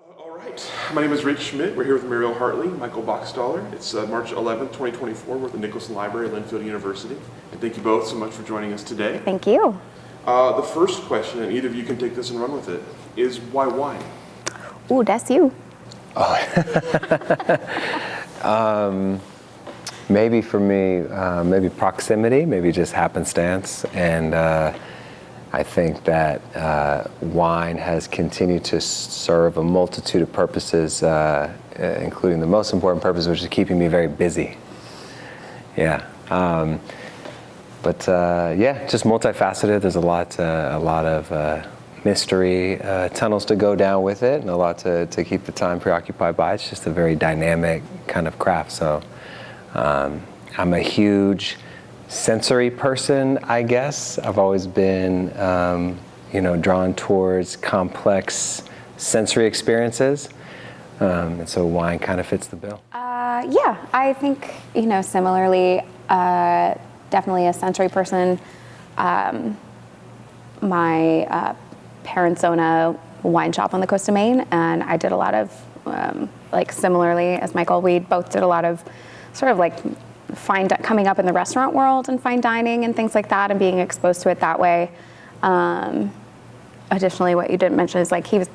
All right, my name is Schmidt. We're here with Mariel Hartley, Michael Bockstahler. It's March 11th, 2024. We're at the Nicholson Library at Linfield University. And thank you both so much for joining us today. Thank you. The first question, and either of you can take this and run with it, is why wine? Ooh, that's you. Maybe for me, maybe proximity, maybe just happenstance. And I think that wine has continued to serve a multitude of purposes, including the most important purpose, which is keeping me very busy. Yeah. Just multifaceted. There's a lot of mystery tunnels to go down with it, and a lot to keep the time preoccupied by. It's just a very dynamic kind of craft. So I'm a huge sensory person, I guess. I've always been, drawn towards complex sensory experiences, and so wine kind of fits the bill. I think, similarly, definitely a sensory person. My parents own a wine shop on the coast of Maine, and I did a lot of, similarly as Michael, we both did a lot of sort of coming up in the restaurant world and fine dining and things like that, and being exposed to it that way. Additionally, what you didn't mention is he was,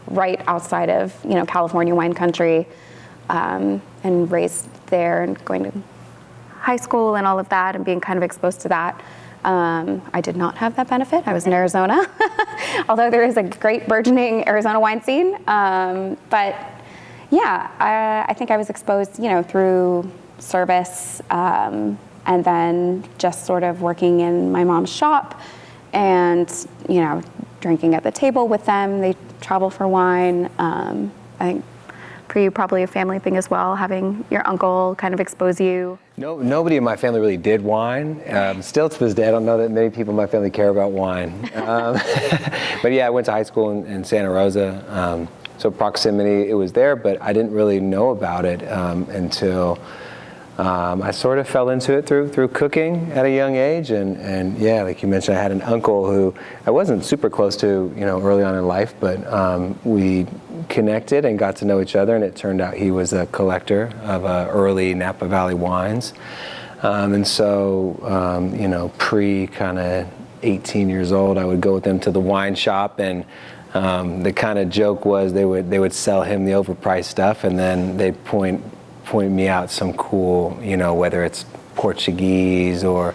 right outside of, California wine country, and raised there and going to high school and all of that and being kind of exposed to that. I did not have that benefit. I was in Arizona, although there is a great burgeoning Arizona wine scene. I think I was exposed, through service, and then just sort of working in my mom's shop and, drinking at the table with them. They travel for wine. I think for you, probably a family thing as well, having your uncle kind of expose you. No, nobody in my family really did wine. Still to this day, I don't know that many people in my family care about wine. But yeah, I went to high school in Santa Rosa. So proximity, it was there, but I didn't really know about it until I sort of fell into it through cooking at a young age. And yeah, like you mentioned, I had an uncle who I wasn't super close to, early on in life, but we connected and got to know each other, and it turned out he was a collector of early Napa Valley wines. And so, pre kind of 18 years old, I would go with them to the wine shop, and the kind of joke was they would sell him the overpriced stuff, and then they'd point me out some cool, whether it's Portuguese or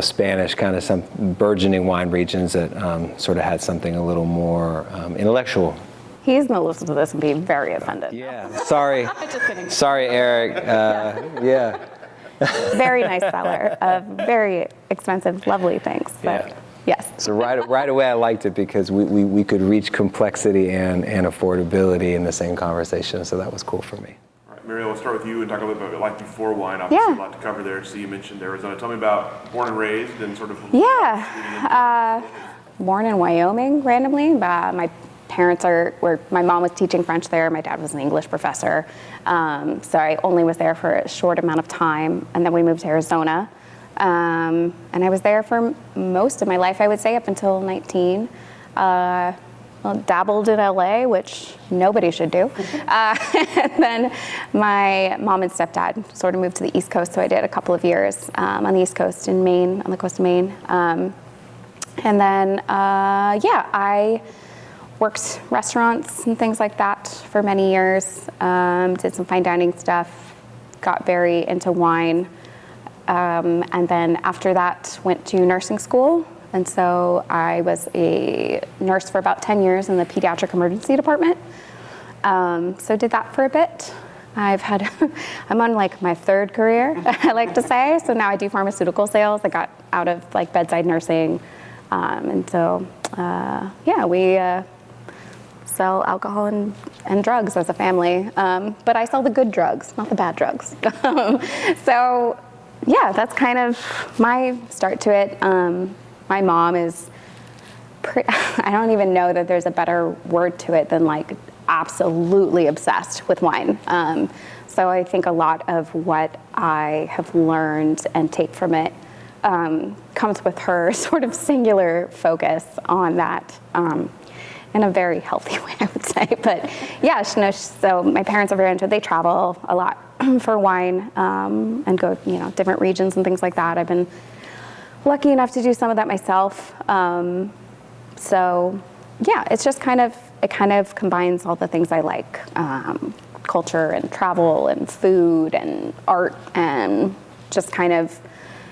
Spanish, kind of some burgeoning wine regions that sort of had something a little more intellectual. He's going to listen to this and be very offended. Yeah, sorry. Just kidding. Sorry, Eric. Yeah. Very nice seller of very expensive, lovely things. But Yeah. Yes. So right away I liked it because we could reach complexity and affordability in the same conversation, so that was cool for me. All right, Mariel, we'll start with you and talk a little bit about life before wine. Obviously, Yeah. a lot to cover there. So you mentioned Arizona. Tell me about born and raised and sort of... Born in Wyoming randomly. My parents my mom was teaching French there. My dad was an English professor. So I only was there for a short amount of time. And then we moved to Arizona. And I was there for most of my life, I would say, up until 19. Dabbled in LA, which nobody should do. And then my mom and stepdad sort of moved to the East Coast. So I did a couple of years on the East Coast in Maine, on the coast of Maine. And then, I worked restaurants and things like that for many years, did some fine dining stuff, got very into wine, and then after that went to nursing school. And so I was a nurse for about 10 years in the pediatric emergency department. So did that for a bit. I'm on my third career, I like to say. So now I do pharmaceutical sales. I got out of bedside nursing. And so, we sell alcohol and drugs as a family. But I sell the good drugs, not the bad drugs. So, that's kind of my start to it. My mom is, I don't even know that there's a better word to it than absolutely obsessed with wine. So I think a lot of what I have learned and take from it comes with her sort of singular focus on that. in a very healthy way, I would say. But yeah, so my parents are very into it. They travel a lot for wine and go, different regions and things like that. I've been lucky enough to do some of that myself. So yeah, it's just it kind of combines all the things I like, culture and travel and food and art and just kind of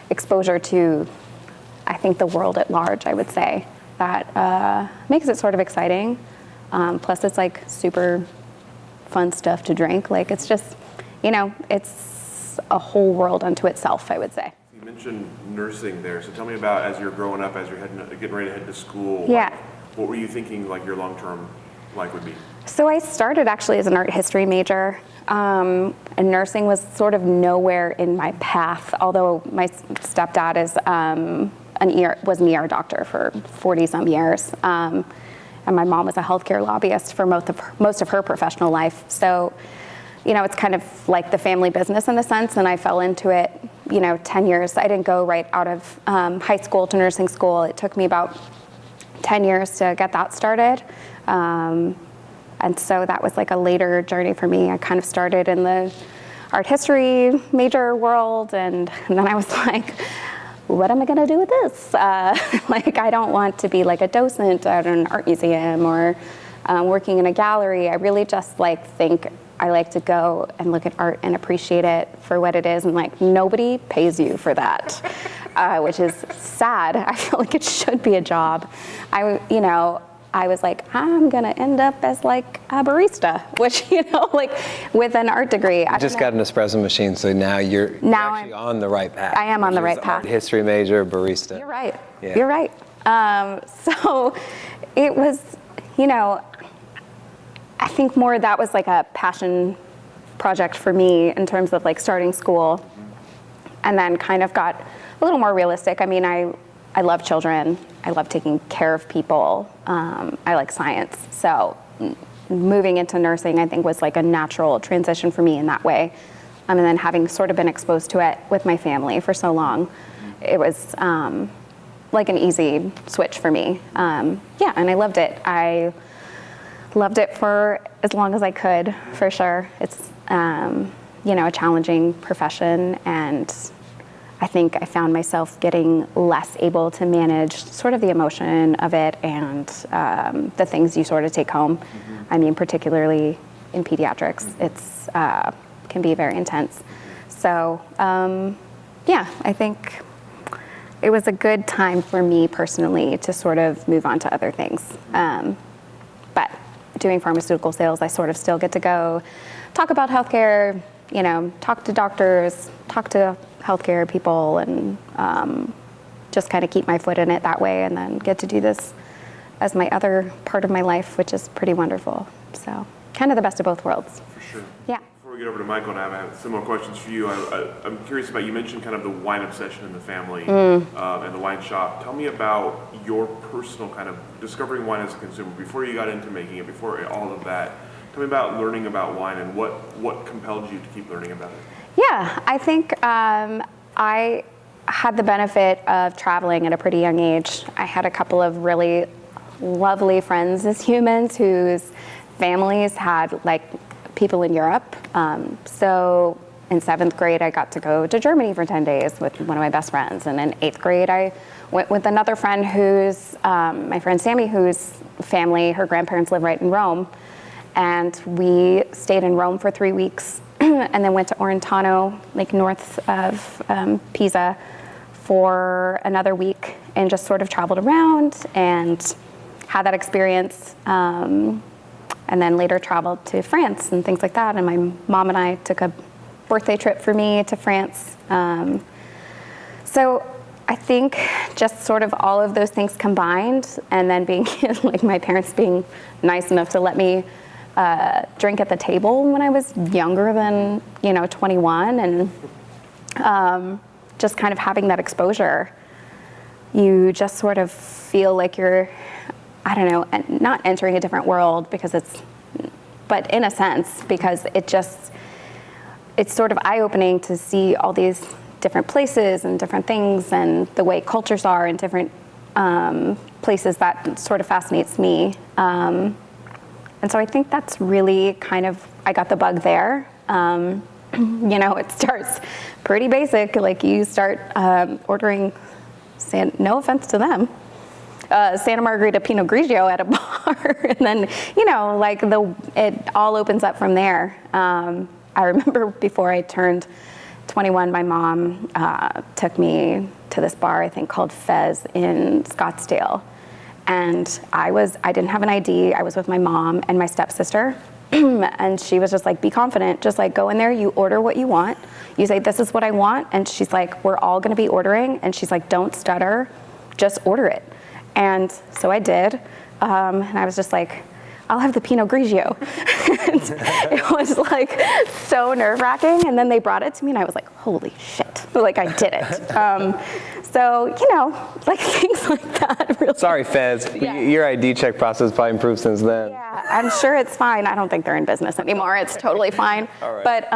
exposure to, I think, the world at large, I would say. That makes it sort of exciting. Plus it's like super fun stuff to drink. Like it's just, it's a whole world unto itself, I would say. You mentioned nursing there, so tell me about as you're growing up, as you're getting ready to head to school. Yeah. What were you thinking like your long-term life would be? So I started actually as an art history major, and nursing was sort of nowhere in my path, although my stepdad is was an ER doctor for 40 some years. And my mom was a healthcare lobbyist for most of her professional life. So, it's kind of like the family business in a sense, and I fell into it, 10 years. I didn't go right out of high school to nursing school. It took me about 10 years to get that started. And so that was like a later journey for me. I kind of started in the art history major world, and then I was like, what am I going to do with this? I don't want to be like a docent at an art museum or working in a gallery. I really just think I like to go and look at art and appreciate it for what it is. And nobody pays you for that, which is sad. I feel like it should be a job. I was like, I'm going to end up as a barista, which, with an art degree. You just got an espresso machine, so now you're actually on the right path. I am on the right path. Art history major, barista. You're right. Yeah. You're right. So it was, I think more that was like a passion project for me in terms of starting school, and then kind of got a little more realistic. I mean, I love children. I love taking care of people. I like science. So moving into nursing, I think, was like a natural transition for me in that way. And then having sort of been exposed to it with my family for so long, it was like an easy switch for me. And I loved it. I loved it for as long as I could, for sure. It's, a challenging profession, and I think I found myself getting less able to manage sort of the emotion of it and the things you sort of take home. I mean, particularly in pediatrics, it's can be very intense. So, I think it was a good time for me personally to sort of move on to other things. But doing pharmaceutical sales, I sort of still get to go talk about healthcare, talk to doctors, talk to healthcare people, and just kind of keep my foot in it that way, and then get to do this as my other part of my life, which is pretty wonderful. So kind of the best of both worlds. For sure. Yeah. Before we get over to Michael, and I have similar questions for you. I'm curious about, you mentioned kind of the wine obsession in the family and the wine shop. Tell me about your personal kind of discovering wine as a consumer before you got into making it, before all of that. Tell me about learning about wine and what compelled you to keep learning about it. Yeah, I think I had the benefit of traveling at a pretty young age. I had a couple of really lovely friends as humans whose families had people in Europe. So in 7th grade, I got to go to Germany for 10 days with one of my best friends. And in 8th grade, I went with another friend my friend Sammy, whose family, her grandparents live right in Rome. And we stayed in Rome for 3 weeks and then went to Orentano, north of Pisa, for another week, and just sort of traveled around and had that experience. And then later traveled to France and things like that. And my mom and I took a birthday trip for me to France. So I think just sort of all of those things combined, and then being my parents being nice enough to let me drink at the table when I was younger than 21, and just kind of having that exposure, you just sort of feel like you're, I don't know, not entering a different world but in a sense, because it's sort of eye-opening to see all these different places and different things and the way cultures are in different places that sort of fascinates me. And so I think that's really kind of, I got the bug there. It starts pretty basic. Like you start ordering, no offense to them, Santa Margherita Pinot Grigio at a bar, and then it all opens up from there. I remember before I turned 21, my mom took me to this bar, I think called Fez in Scottsdale, and I didn't have an ID. I was with my mom and my stepsister, and she was just like, be confident, just like go in there, you order what you want, you say this is what I want, and she's like, we're all going to be ordering, and she's like, don't stutter, just order it. And so I did, and I was just like, I'll have the Pinot Grigio. And it was like so nerve-wracking, and then they brought it to me, and I was like, holy shit, like I did it. So, like things like that. Really. Sorry, Fez. Yeah. Your ID check process probably improved since then. Yeah, I'm sure it's fine. I don't think they're in business anymore. It's totally fine. All right. But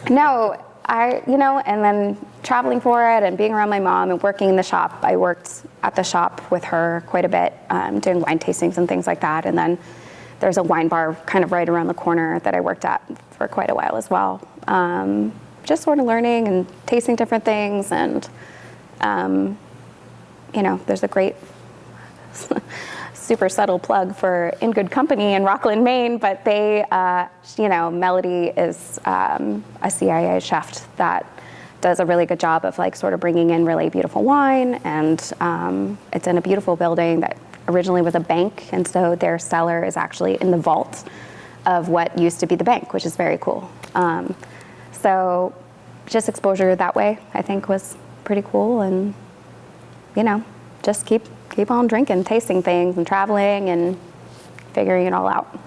no, and then traveling for it and being around my mom and working in the shop. I worked at the shop with her quite a bit, doing wine tastings and things like that. And then there's a wine bar kind of right around the corner that I worked at for quite a while as well. Just sort of learning and tasting different things. And, there's a great super subtle plug for In Good Company in Rockland, Maine, but they, Melody is a CIA chef that does a really good job of like sort of bringing in really beautiful wine, and it's in a beautiful building that originally was a bank, and so their cellar is actually in the vault of what used to be the bank, which is very cool. So just exposure that way, I think, was pretty cool, and just keep on drinking, tasting things, and traveling, and figuring it all out.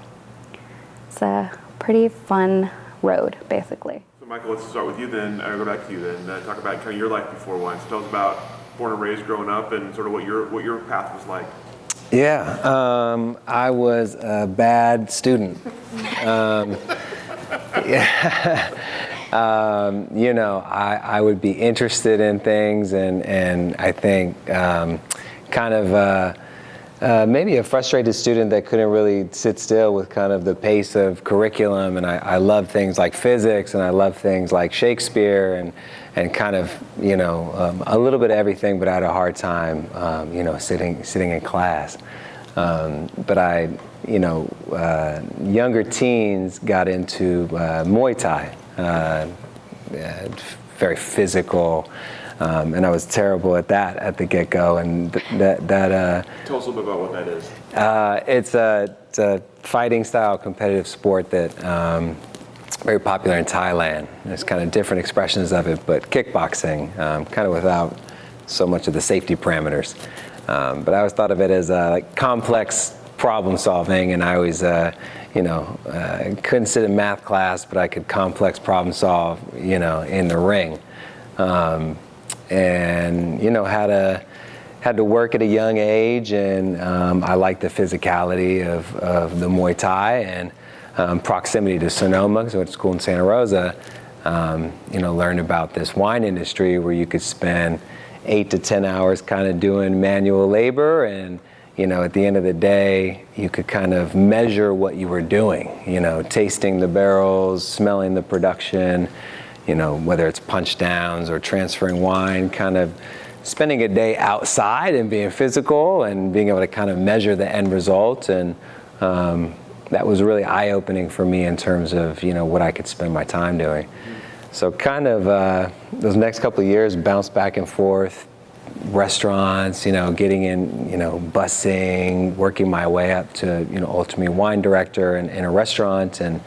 It's a pretty fun road, basically. So Michael, let's start with you then, or go back to you then. Talk about kind of your life before wine. So tell us about born and raised growing up, and sort of what your path was like. Yeah, I was a bad student. I would be interested in things, and I think maybe a frustrated student that couldn't really sit still with kind of the pace of curriculum. And I love things like physics, and I love things like Shakespeare, and kind of, a little bit of everything, but I had a hard time, sitting in class. But I, younger teens got into Muay Thai, very physical. And I was terrible at that at the get-go, and that. Tell us a little bit about what that is. It's a fighting style competitive sport that very popular in Thailand. There's kind of different expressions of it, but kickboxing, kind of without so much of the safety parameters. But I always thought of it as like complex problem solving, and I always, couldn't sit in math class, but I could complex problem solve, in the ring. And had to work at a young age, and I liked the physicality of the Muay Thai, and proximity to Sonoma, because I went to school in Santa Rosa. Learned about this wine industry where you could spend 8 to 10 hours kind of doing manual labor, and at the end of the day, you could kind of measure what you were doing, tasting the barrels, smelling the production, whether it's punch downs or transferring wine, kind of spending a day outside and being physical and being able to kind of measure the end result. And that was really eye-opening for me in terms of, what I could spend my time doing. So kind of those next couple of years, bounced back and forth, restaurants, getting in, busing, working my way up to, ultimately wine director in a restaurant, and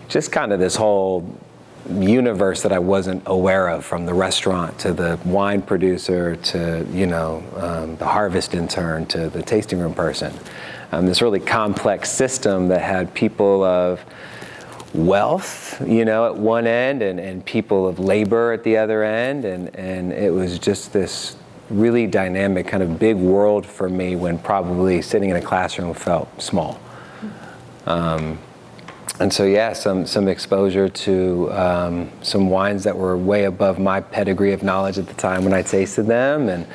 just kind of this whole universe that I wasn't aware of, from the restaurant to the wine producer to, the harvest intern to the tasting room person. This really complex system that had people of wealth, at one end, and people of labor at the other end, and it was just this really dynamic kind of big world for me, when probably sitting in a classroom felt small. And so, yeah, some exposure to some wines that were way above my pedigree of knowledge at the time when I tasted them, and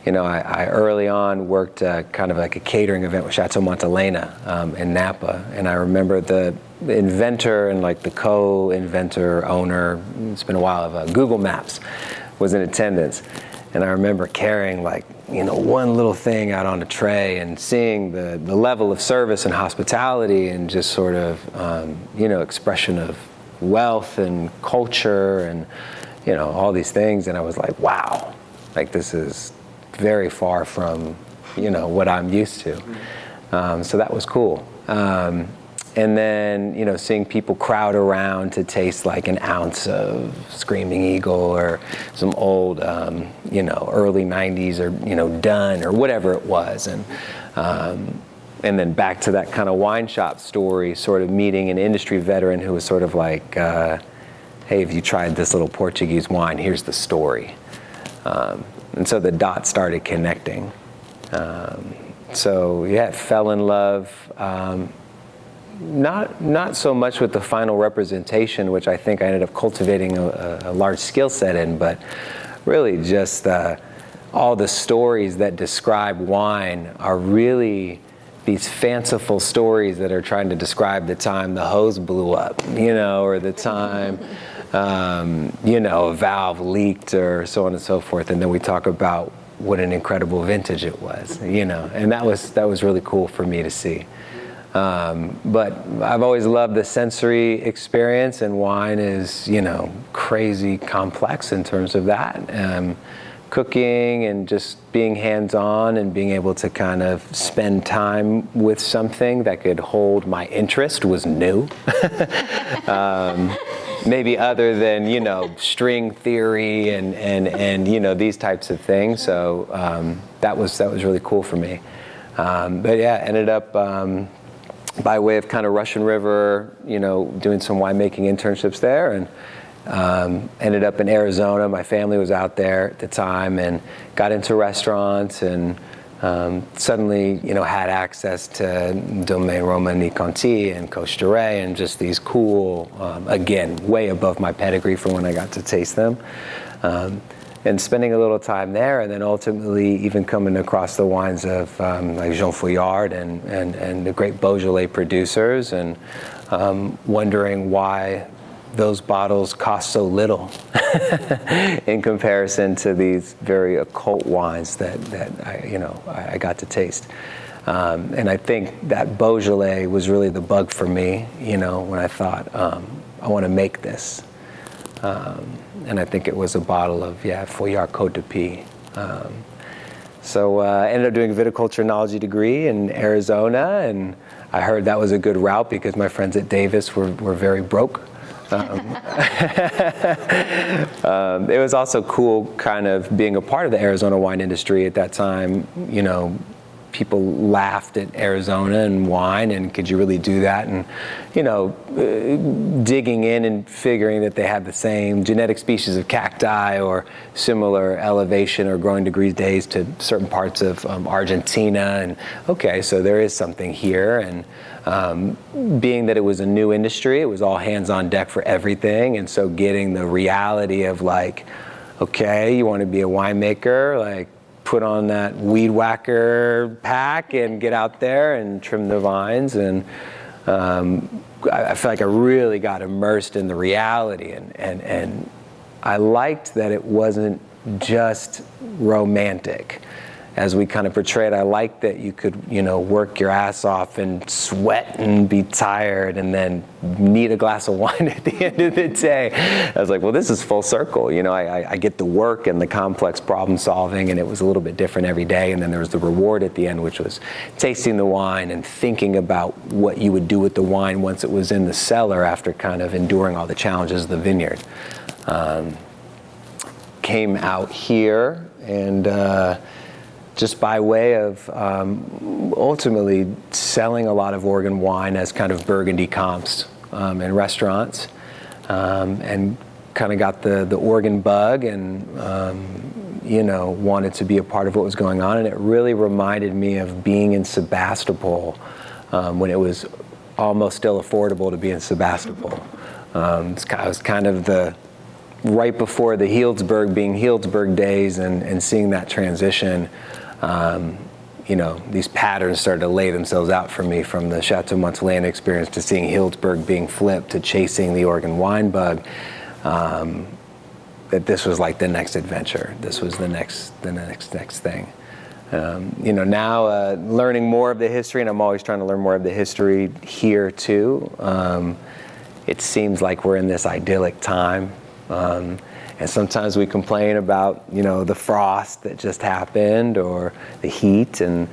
I early on worked kind of like a catering event with Chateau Montelena in Napa, and I remember the inventor and like the co-inventor owner, it's been a while, of Google Maps, was in attendance. And I remember carrying like, one little thing out on a tray and seeing the level of service and hospitality and just sort of, expression of wealth and culture and, all these things. And I was like, wow, like this is very far from, what I'm used to. So that was cool. And then, seeing people crowd around to taste like an ounce of Screaming Eagle or some old, early 90s or, Dunn or whatever it was. And then back to that kind of wine shop story, sort of meeting an industry veteran who was sort of like, hey, have you tried this little Portuguese wine? Here's the story. And so the dots started connecting. Fell in love. Not so much with the final representation, which I think I ended up cultivating a large skill set in, but really just all the stories that describe wine are really these fanciful stories that are trying to describe the time the hose blew up, or the time, a valve leaked or so on and so forth. And then we talk about what an incredible vintage it was, and that was really cool for me to see. But I've always loved the sensory experience, and wine is, crazy complex in terms of that. Cooking and just being hands-on and being able to kind of spend time with something that could hold my interest was new. Maybe other than, string theory and these types of things. So that was really cool for me. Ended up by way of kind of Russian River, doing some winemaking internships there, and ended up in Arizona. My family was out there at the time and got into restaurants and suddenly, had access to Domaine Romanée Conti and Coche de Rey and just these cool, again, way above my pedigree for when I got to taste them. And spending a little time there, and then ultimately even coming across the wines of like Jean Fouillard and the great Beaujolais producers, and wondering why those bottles cost so little in comparison to these very occult wines that I got to taste. And I think that Beaujolais was really the bug for me, when I thought, I want to make this. And I think it was a bottle of, Fouillard Côte de Pie. So I ended up doing a viticulture enology degree in Arizona, and I heard that was a good route because my friends at Davis were very broke. It was also cool kind of being a part of the Arizona wine industry at that time. People laughed at Arizona and wine, and could you really do that? And, digging in and figuring that they had the same genetic species of cacti or similar elevation or growing degree days to certain parts of Argentina. And okay, so there is something here. And being that it was a new industry, it was all hands on deck for everything. And so getting the reality of like, okay, you want to be a winemaker, like, put on that weed whacker pack and get out there and trim the vines. And I feel like I really got immersed in the reality. And I liked that it wasn't just romantic. As we kind of portrayed, I liked that you could, work your ass off and sweat and be tired and then need a glass of wine at the end of the day. I was like, well, this is full circle. I get the work and the complex problem solving, and it was a little bit different every day. And then there was the reward at the end, which was tasting the wine and thinking about what you would do with the wine once it was in the cellar after kind of enduring all the challenges of the vineyard. Came out here and just by way of ultimately selling a lot of Oregon wine as kind of Burgundy comps in restaurants, and kind of got the Oregon bug and wanted to be a part of what was going on. And it really reminded me of being in Sebastopol when it was almost still affordable to be in Sebastopol. It was kind of the right before the Healdsburg being Healdsburg days and seeing that transition, these patterns started to lay themselves out for me, from the Chateau Montelena experience to seeing Healdsburg being flipped to chasing the Oregon wine bug. That this was like the next adventure. This was the next thing. Now learning more of the history, and I'm always trying to learn more of the history here too. It seems like we're in this idyllic time. And sometimes we complain about, the frost that just happened or the heat, and,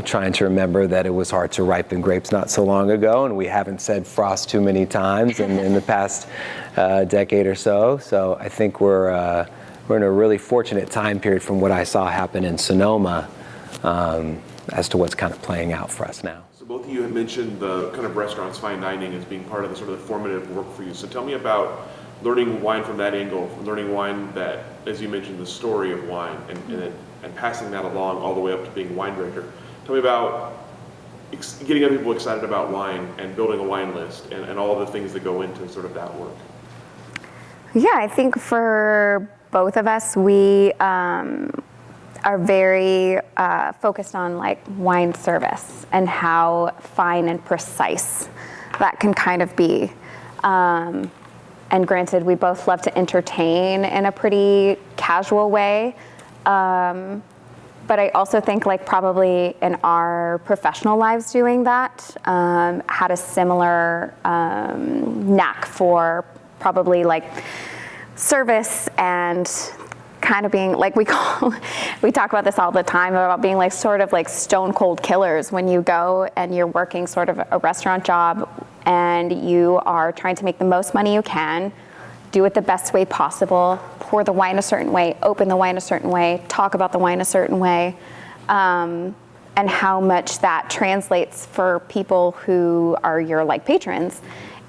trying to remember that it was hard to ripen grapes not so long ago, and we haven't said frost too many times in the past decade or so. So I think we're in a really fortunate time period from what I saw happen in Sonoma as to what's kind of playing out for us now. So both of you have mentioned the kind of restaurants, fine dining, as being part of the sort of the formative work for you. So tell me about learning wine from that angle, learning wine that, as you mentioned, the story of wine, and passing that along all the way up to being a wine drinker. Tell me about getting other people excited about wine and building a wine list and all the things that go into sort of that work. Yeah, I think for both of us, we are very focused on like wine service and how fine and precise that can kind of be. And granted, we both love to entertain in a pretty casual way. But I also think like probably in our professional lives doing that, had a similar knack for probably like service and kind of being like, we talk about this all the time about being like sort of like stone cold killers when you go and you're working sort of a restaurant job and you are trying to make the most money you can, do it the best way possible, pour the wine a certain way, open the wine a certain way, talk about the wine a certain way, and how much that translates for people who are your like patrons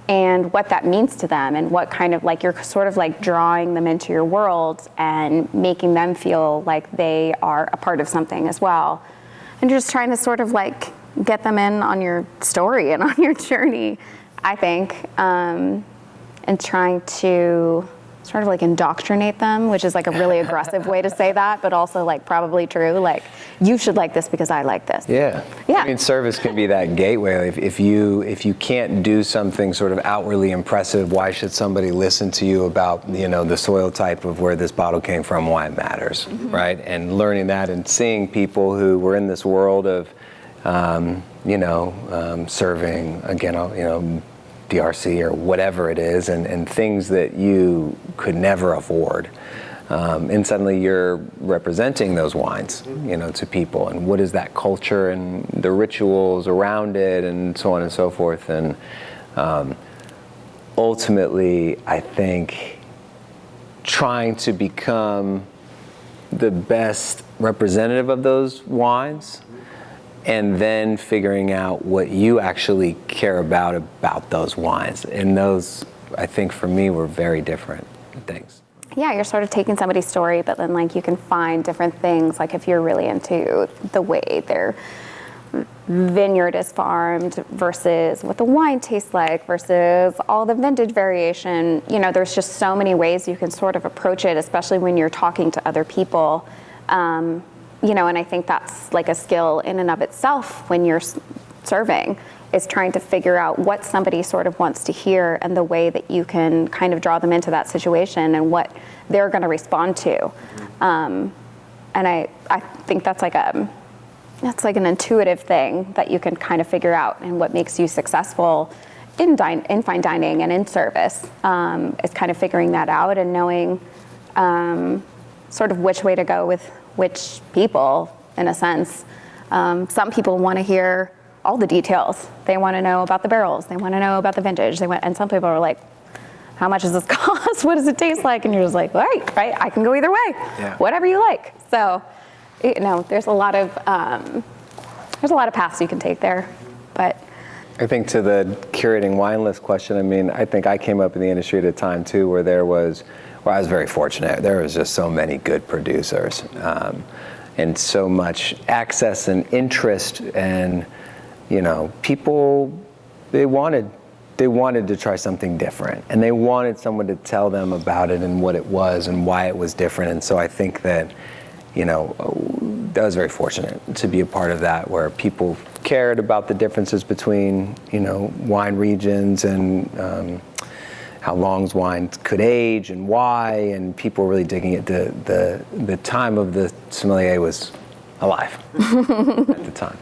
and what that means to them and what kind of like you're sort of like drawing them into your world and making them feel like they are a part of something as well. And you're just trying to sort of like get them in on your story and on your journey, I think, and trying to sort of like indoctrinate them, which is like a really aggressive way to say that, but also like probably true. Like, you should like this because I like this. Yeah. Yeah. I mean, service can be that gateway. If you can't do something sort of outwardly impressive, why should somebody listen to you about, the soil type of where this bottle came from, why it matters, right? And learning that and seeing people who were in this world of, serving, again, DRC or whatever it is, and things that you could never afford. And suddenly you're representing those wines, to people, and what is that culture and the rituals around it and so on and so forth. And ultimately, I think trying to become the best representative of those wines and then figuring out what you actually care about those wines. And those, I think for me, were very different things. Yeah, you're sort of taking somebody's story, but then like you can find different things, like if you're really into the way their vineyard is farmed versus what the wine tastes like versus all the vintage variation. There's just so many ways you can sort of approach it, especially when you're talking to other people. And I think that's like a skill in and of itself when you're serving, is trying to figure out what somebody sort of wants to hear and the way that you can kind of draw them into that situation and what they're going to respond to. And I think that's like an intuitive thing that you can kind of figure out, and what makes you successful in fine dining and in service is kind of figuring that out and knowing sort of which way to go with which people, in a sense. Some people want to hear all the details. They want to know about the barrels. They want to know about the vintage. And some people are like, how much does this cost? What does it taste like? And you're just like, right, I can go either way, whatever you like. So, there's a lot of paths you can take there, but. I think to the curating wine list question, I think I came up in the industry at a time too where I was very fortunate. There was just so many good producers and so much access and interest, and people, they wanted they wanted to try something different, and they wanted someone to tell them about it and what it was and why it was different. And so I think that, that was very fortunate to be a part of that, where people cared about the differences between, wine regions and how long wines could age and why, and people were really digging it. The time of the sommelier was alive at the time.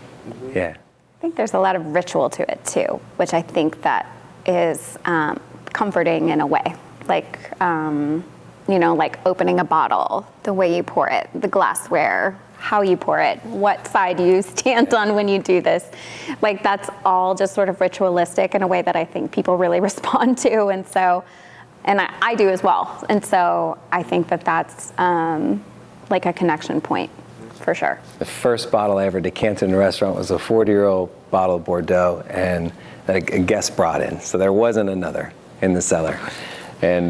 Yeah. I think there's a lot of ritual to it too, which I think that is comforting in a way. Like, like opening a bottle, the way you pour it, the glassware, how you pour it, what side you stand on when you do this. Like, that's all just sort of ritualistic in a way that I think people really respond to. And so, and I do as well. And so I think that that's like a connection point for sure. The first bottle I ever decanted in a restaurant was a 40-year-old bottle of Bordeaux, and that a guest brought in. So there wasn't another in the cellar. And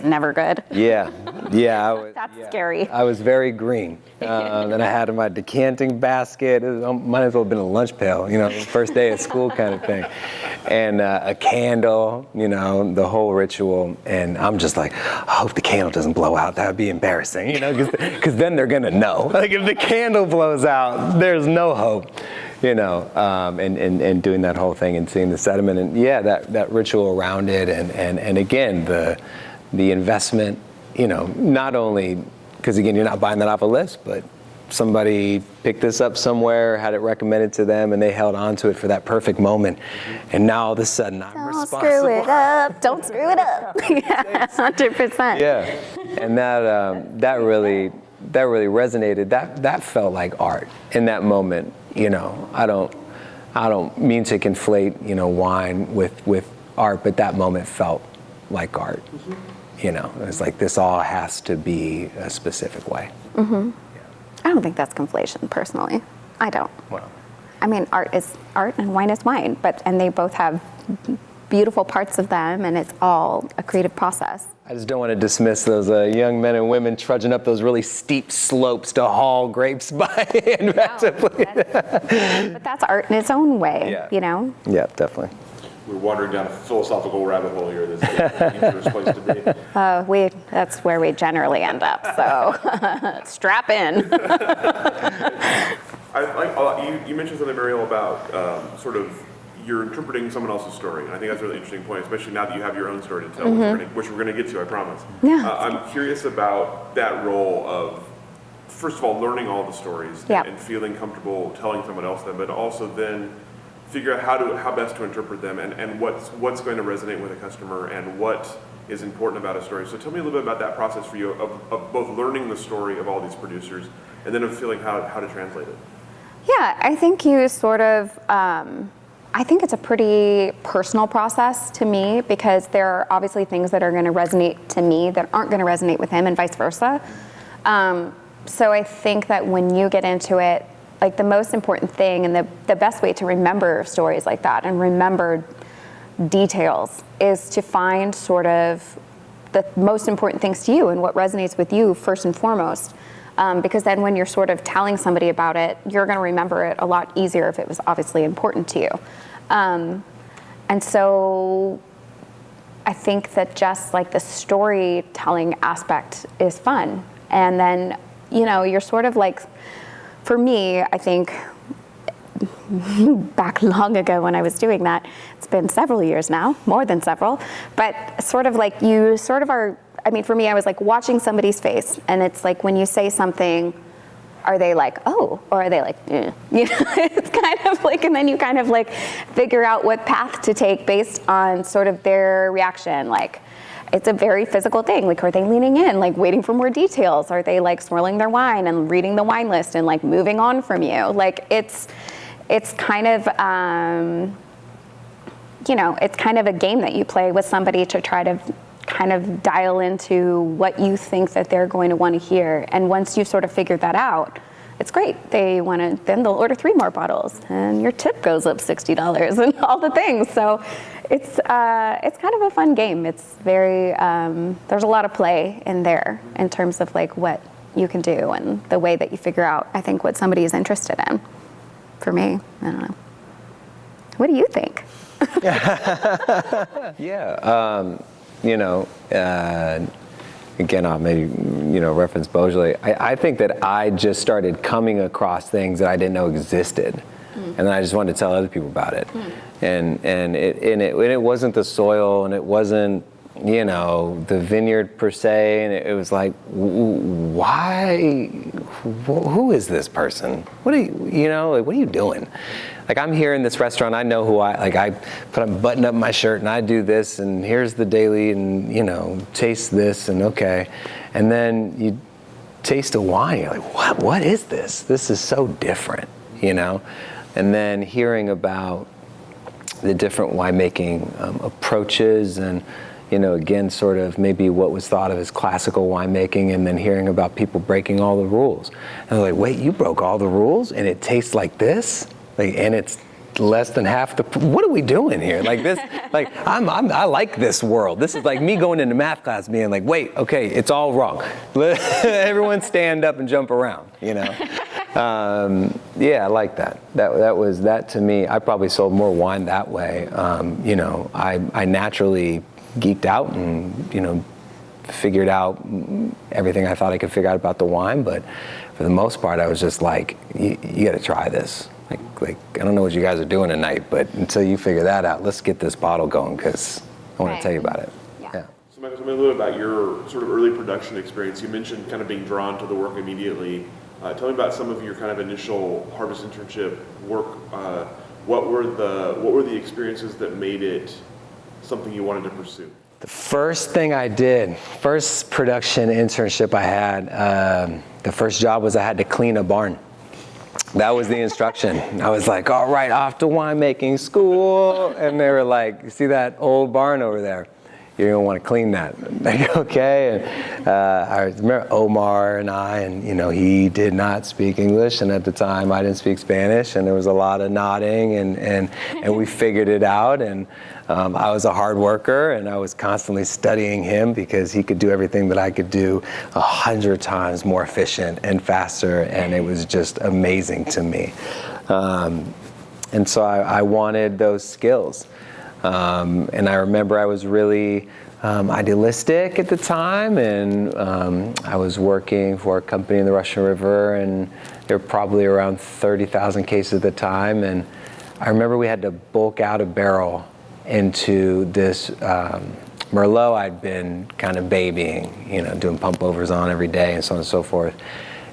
never good. Yeah. That's scary. I was very green. And I had my decanting basket. It might as well have been a lunch pail, first day of school kind of thing. And a candle, the whole ritual. And I'm just like, I hope the candle doesn't blow out. That would be embarrassing, because then they're going to know. Like, if the candle blows out, there's no hope. And doing that whole thing and seeing the sediment, and that ritual around it, and again the investment, not only because again you're not buying that off a list, but somebody picked this up somewhere, had it recommended to them, and they held on to it for that perfect moment, and now all of a sudden I'm responsible. Don't screw it up. Don't screw it up. Yeah, 100%. Yeah, and that really resonated. That felt like art in that moment. I don't mean to conflate, wine with art, but that moment felt like art. It's like this all has to be a specific way. Mm-hmm. Yeah. I don't think that's conflation, personally. I don't. Well, I mean, art is art and wine is wine, and they both have beautiful parts of them, and it's all a creative process. I just don't want to dismiss those young men and women trudging up those really steep slopes to haul grapes by hand. But that's art in its own way, Yeah, definitely. We're wandering down a philosophical rabbit hole here. This is a dangerous place to be. That's where we generally end up, so strap in. You mentioned something, Mariel, about sort of you're interpreting someone else's story, and I think that's a really interesting point, especially now that you have your own story to tell, which we're going to get to, I promise. Yeah. I'm curious about that role of, first of all, learning all the stories and feeling comfortable telling someone else them, but also then figure out how best to interpret them and what's going to resonate with a customer and what is important about a story. So tell me a little bit about that process for you of both learning the story of all these producers and then of feeling how to translate it. Yeah, I think you sort of, I think it's a pretty personal process to me, because there are obviously things that are going to resonate to me that aren't going to resonate with him, and vice versa. So I think that when you get into it, like, the most important thing and the best way to remember stories like that and remember details is to find sort of the most important things to you and what resonates with you first and foremost. Because then when you're sort of telling somebody about it, you're going to remember it a lot easier if it was obviously important to you. And so I think that just like the storytelling aspect is fun. And then, you're sort of like, for me, I think back long ago when I was doing that, it's been several years now, more than several, but sort of like you sort of are, I mean, for me, I was like watching somebody's face, and it's like when you say something, are they like, oh, or are they like, eh? It's kind of like, and then you kind of like figure out what path to take based on sort of their reaction. Like, it's a very physical thing. Like, are they leaning in, like waiting for more details? Are they like swirling their wine and reading the wine list and like moving on from you? Like, it's kind of, it's kind of a game that you play with somebody to try to kind of dial into what you think that they're going to want to hear. And once you've sort of figured that out, it's great. Then they'll order 3 more bottles, and your tip goes up $60 and all the things. So it's kind of a fun game. It's very, there's a lot of play in there in terms of like what you can do and the way that you figure out, I think, what somebody is interested in. For me, I don't know. What do you think? Yeah, you know, again, I'll maybe, you know, reference Beaujolais. I think that I just started coming across things that I didn't know existed. And then I just wanted to tell other people about it. And it wasn't the soil, and it wasn't, you know, the vineyard per se, and it was like, why, who is this person? What are you know, like, what are you doing? Like, I'm here in this restaurant, I know who I button up my shirt and I do this, and here's the daily, and, you know, taste this, and okay. And then you taste a wine, you're like, what is this? This is so different, you know? And then hearing about the different winemaking approaches, and, you know, again, sort of maybe what was thought of as classical winemaking, and then hearing about people breaking all the rules. And they're like, wait, you broke all the rules and it tastes like this? Like, and it's less than half the, what are we doing here? Like this, like, I like this world. This is like me going into math class being like, wait, okay, it's all wrong. Everyone stand up and jump around, you know? Yeah, I like that. That to me, I probably sold more wine that way. You know, I naturally geeked out and, you know, figured out everything I thought I could figure out about the wine, but for the most part, I was just like, you got to try this. Like, I don't know what you guys are doing tonight, but until you figure that out, let's get this bottle going, because I want to tell you about it. Yeah. So Michael, tell me a little about your sort of early production experience. You mentioned kind of being drawn to the work immediately. Tell me about some of your kind of initial harvest internship work. What were the experiences that made it something you wanted to pursue? The first thing I did, first production internship I had, the first job was I had to clean a barn. That was the instruction. I was like, all right, off to winemaking school. And they were like, you see that old barn over there? You're gonna want to clean that. I'm like, okay. And I remember Omar and I, and, you know, he did not speak English, and at the time I didn't speak Spanish, and there was a lot of nodding, and we figured it out. And I was a hard worker, and I was constantly studying him because he could do everything that I could do 100 times more efficient and faster, and it was just amazing to me. And so I wanted those skills. And I remember I was really idealistic at the time, and I was working for a company in the Russian River, and there were probably around 30,000 cases at the time. And I remember we had to bulk out a barrel into this Merlot I'd been kind of babying, you know, doing pump overs on every day and so on and so forth.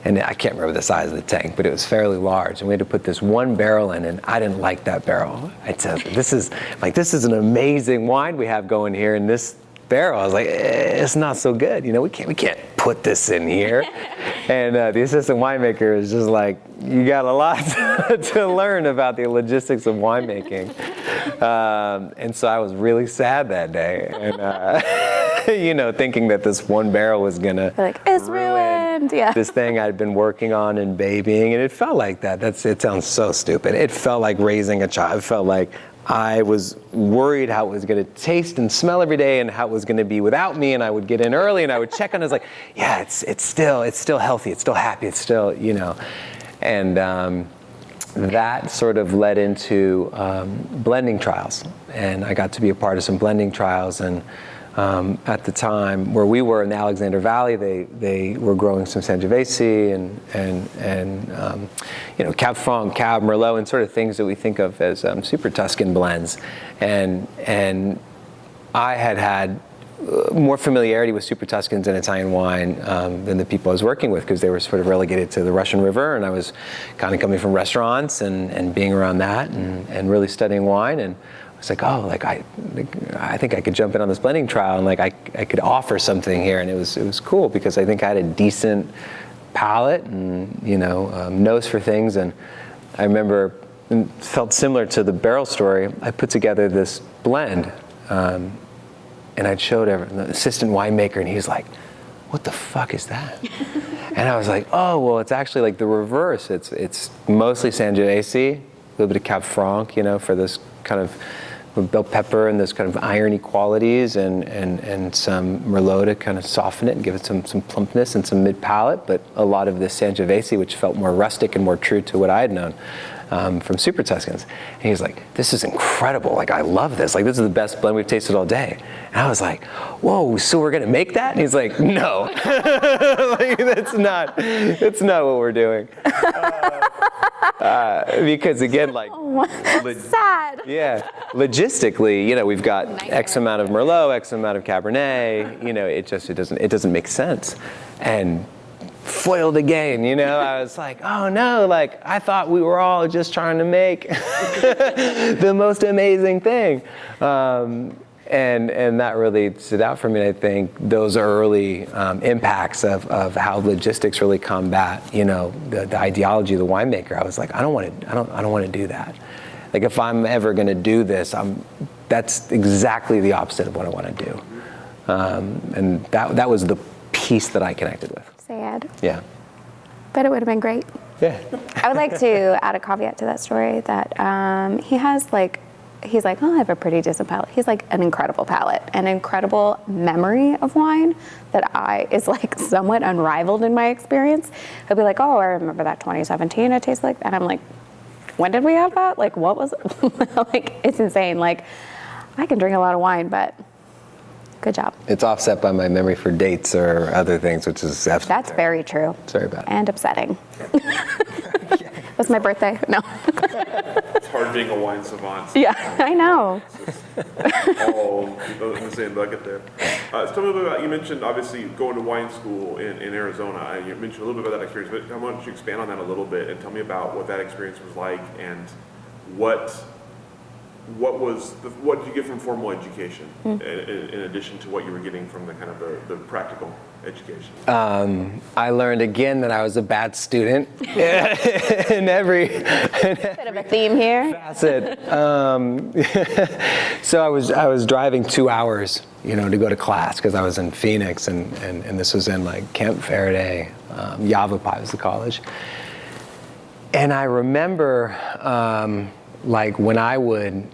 And I can't remember the size of the tank, but it was fairly large. And we had to put this one barrel in, and I didn't like that barrel. I said, this is an amazing wine we have going here in this barrel. I was like, it's not so good. You know, we can't put this in here. And the assistant winemaker is just like, you got a lot to learn about the logistics of winemaking. And so I was really sad that day. And, you know, thinking that this one barrel was gonna it's ruined. Yeah. This thing I'd been working on and babying, and it felt like that. It sounds so stupid. It felt like raising a child. It felt like I was worried how it was going to taste and smell every day, and how it was going to be without me. And I would get in early, and I would check on it. I was like, yeah, it's still healthy. It's still happy. It's still, you know, and that sort of led into blending trials, and I got to be a part of some blending trials. And at the time where we were in the Alexander Valley, they were growing some Sangiovese and you know, Cab Franc, Cab Merlot, and sort of things that we think of as super Tuscan blends. And I had more familiarity with super Tuscans and Italian wine than the people I was working with, because they were sort of relegated to the Russian River, and I was kind of coming from restaurants and being around that and really studying wine. And I was like, oh, like I think I could jump in on this blending trial, and like I could offer something here. And it was cool, because I think I had a decent palate and, you know, nose for things. And I remember, it felt similar to the barrel story, I put together this blend, and I'd showed the assistant winemaker, and he's like, what the fuck is that? And I was like, oh, well, it's actually like the reverse. It's mostly Sangiovese, a little bit of Cab Franc, you know, for this kind of bell pepper and those kind of irony qualities, and some Merlot to kind of soften it and give it some plumpness and some mid-palate, but a lot of this Sangiovese, which felt more rustic and more true to what I had known from Super Tuscans. And he was like, this is incredible. Like, I love this. Like, this is the best blend we've tasted all day. And I was like, whoa, so we're gonna make that? And he's like, no. Like, that's not what we're doing. Because again, like, sad. Yeah, logistically, you know, we've got X amount of Merlot, X amount of Cabernet. You know, it doesn't make sense. And foiled again, you know, I was like, oh no, like I thought we were all just trying to make the most amazing thing. And that really stood out for me. I think those early impacts of how logistics really combat, you know, the ideology of the winemaker. I was like, I don't want to do that. Like, if I'm ever going to do this, that's exactly the opposite of what I want to do. And that was the piece that I connected with. Sad. Yeah. But it would have been great. Yeah. I would like to add a caveat to that story that he's like, oh, I have a pretty decent palate. He's like an incredible palate, an incredible memory of wine that is like somewhat unrivaled in my experience. He'll be like, oh, I remember that 2017 it tastes like, and I'm like, when did we have that? Like, what was it? Like, it's insane. Like, I can drink a lot of wine, but good job. It's offset by my memory for dates or other things, which is absolutely That's terrible. very true. It's very bad. And upsetting. Was my birthday? No. It's hard being a wine savant. Yeah, I know. All in the same bucket there. So tell me a little bit about, you mentioned obviously going to wine school in Arizona. You mentioned a little bit about that experience, but I want you to expand on that a little bit and tell me about what that experience was like and what did you get from formal education in addition to what you were getting from the kind of the practical education? I learned again that I was a bad student in every Bit of a theme here. facet. So I was driving 2 hours, you know, to go to class because I was in Phoenix and this was in like Camp Faraday, Yavapai was the college. And I remember like when I would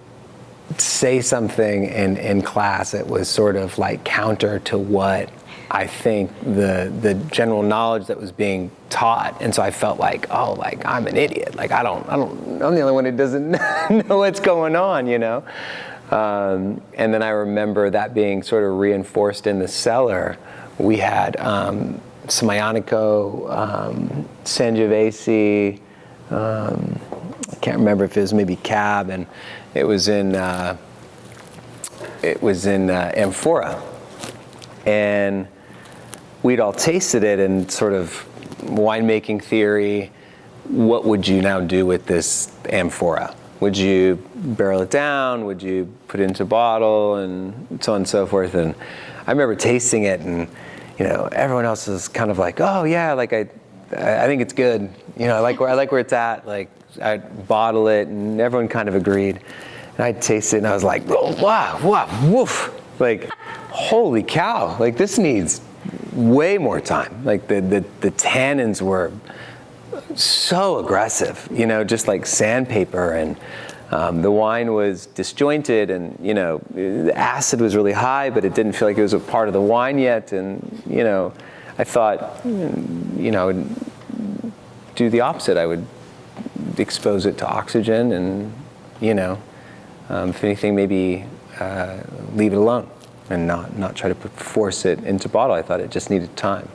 say something in class, it was sort of like counter to what I think the general knowledge that was being taught, and so I felt like, oh, like I'm an idiot. Like I'm the only one who doesn't know what's going on, you know. And then I remember that being sort of reinforced in the cellar. We had Smionico, Sangiovese. I can't remember if it was maybe Cab, and it was in amphora, and we'd all tasted it and sort of winemaking theory. What would you now do with this amphora? Would you barrel it down? Would you put it into a bottle, and so on and so forth? And I remember tasting it, and you know, everyone else was kind of like, oh yeah, like I think it's good. You know, I like where it's at. Like I'd bottle it, and everyone kind of agreed. And I'd taste it, and I was like, oh, wow, woof. Like, holy cow, like this needs way more time. Like the tannins were so aggressive, you know, just like sandpaper, and the wine was disjointed, and you know, the acid was really high, but it didn't feel like it was a part of the wine yet. And you know, I thought, you know, I would do the opposite. I would expose it to oxygen, and you know, if anything, maybe leave it alone and not try to force it into bottle. I thought it just needed time,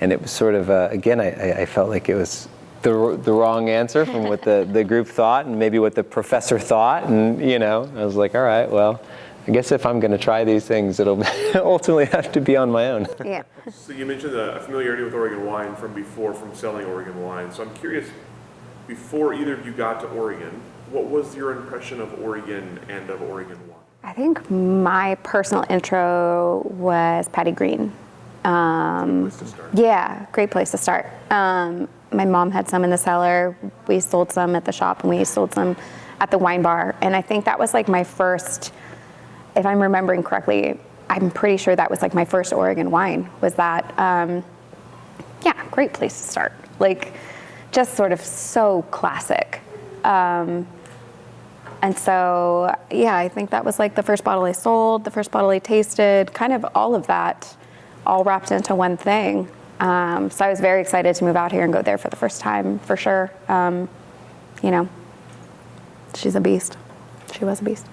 and it was sort of again, I felt like it was the wrong answer from what the group thought, and maybe what the professor thought, and you know, I was like, all right, well, I guess if I'm going to try these things, it'll ultimately have to be on my own. Yeah. So you mentioned a familiarity with Oregon wine from selling Oregon wine. So I'm curious, before either of you got to Oregon, what was your impression of Oregon and of Oregon wine? I think my personal intro was Patty Green. Place to start. Yeah, great place to start. My mom had some in the cellar. We sold some at the shop, and we sold some at the wine bar. And I think that was like my first, if I'm remembering correctly, I'm pretty sure that was like my first Oregon wine, was that, yeah, great place to start. Like, just sort of so classic. And so, yeah, I think that was like the first bottle I sold, the first bottle I tasted, kind of all of that, all wrapped into one thing. So I was very excited to move out here and go there for the first time, for sure. You know, she's a beast. She was a beast.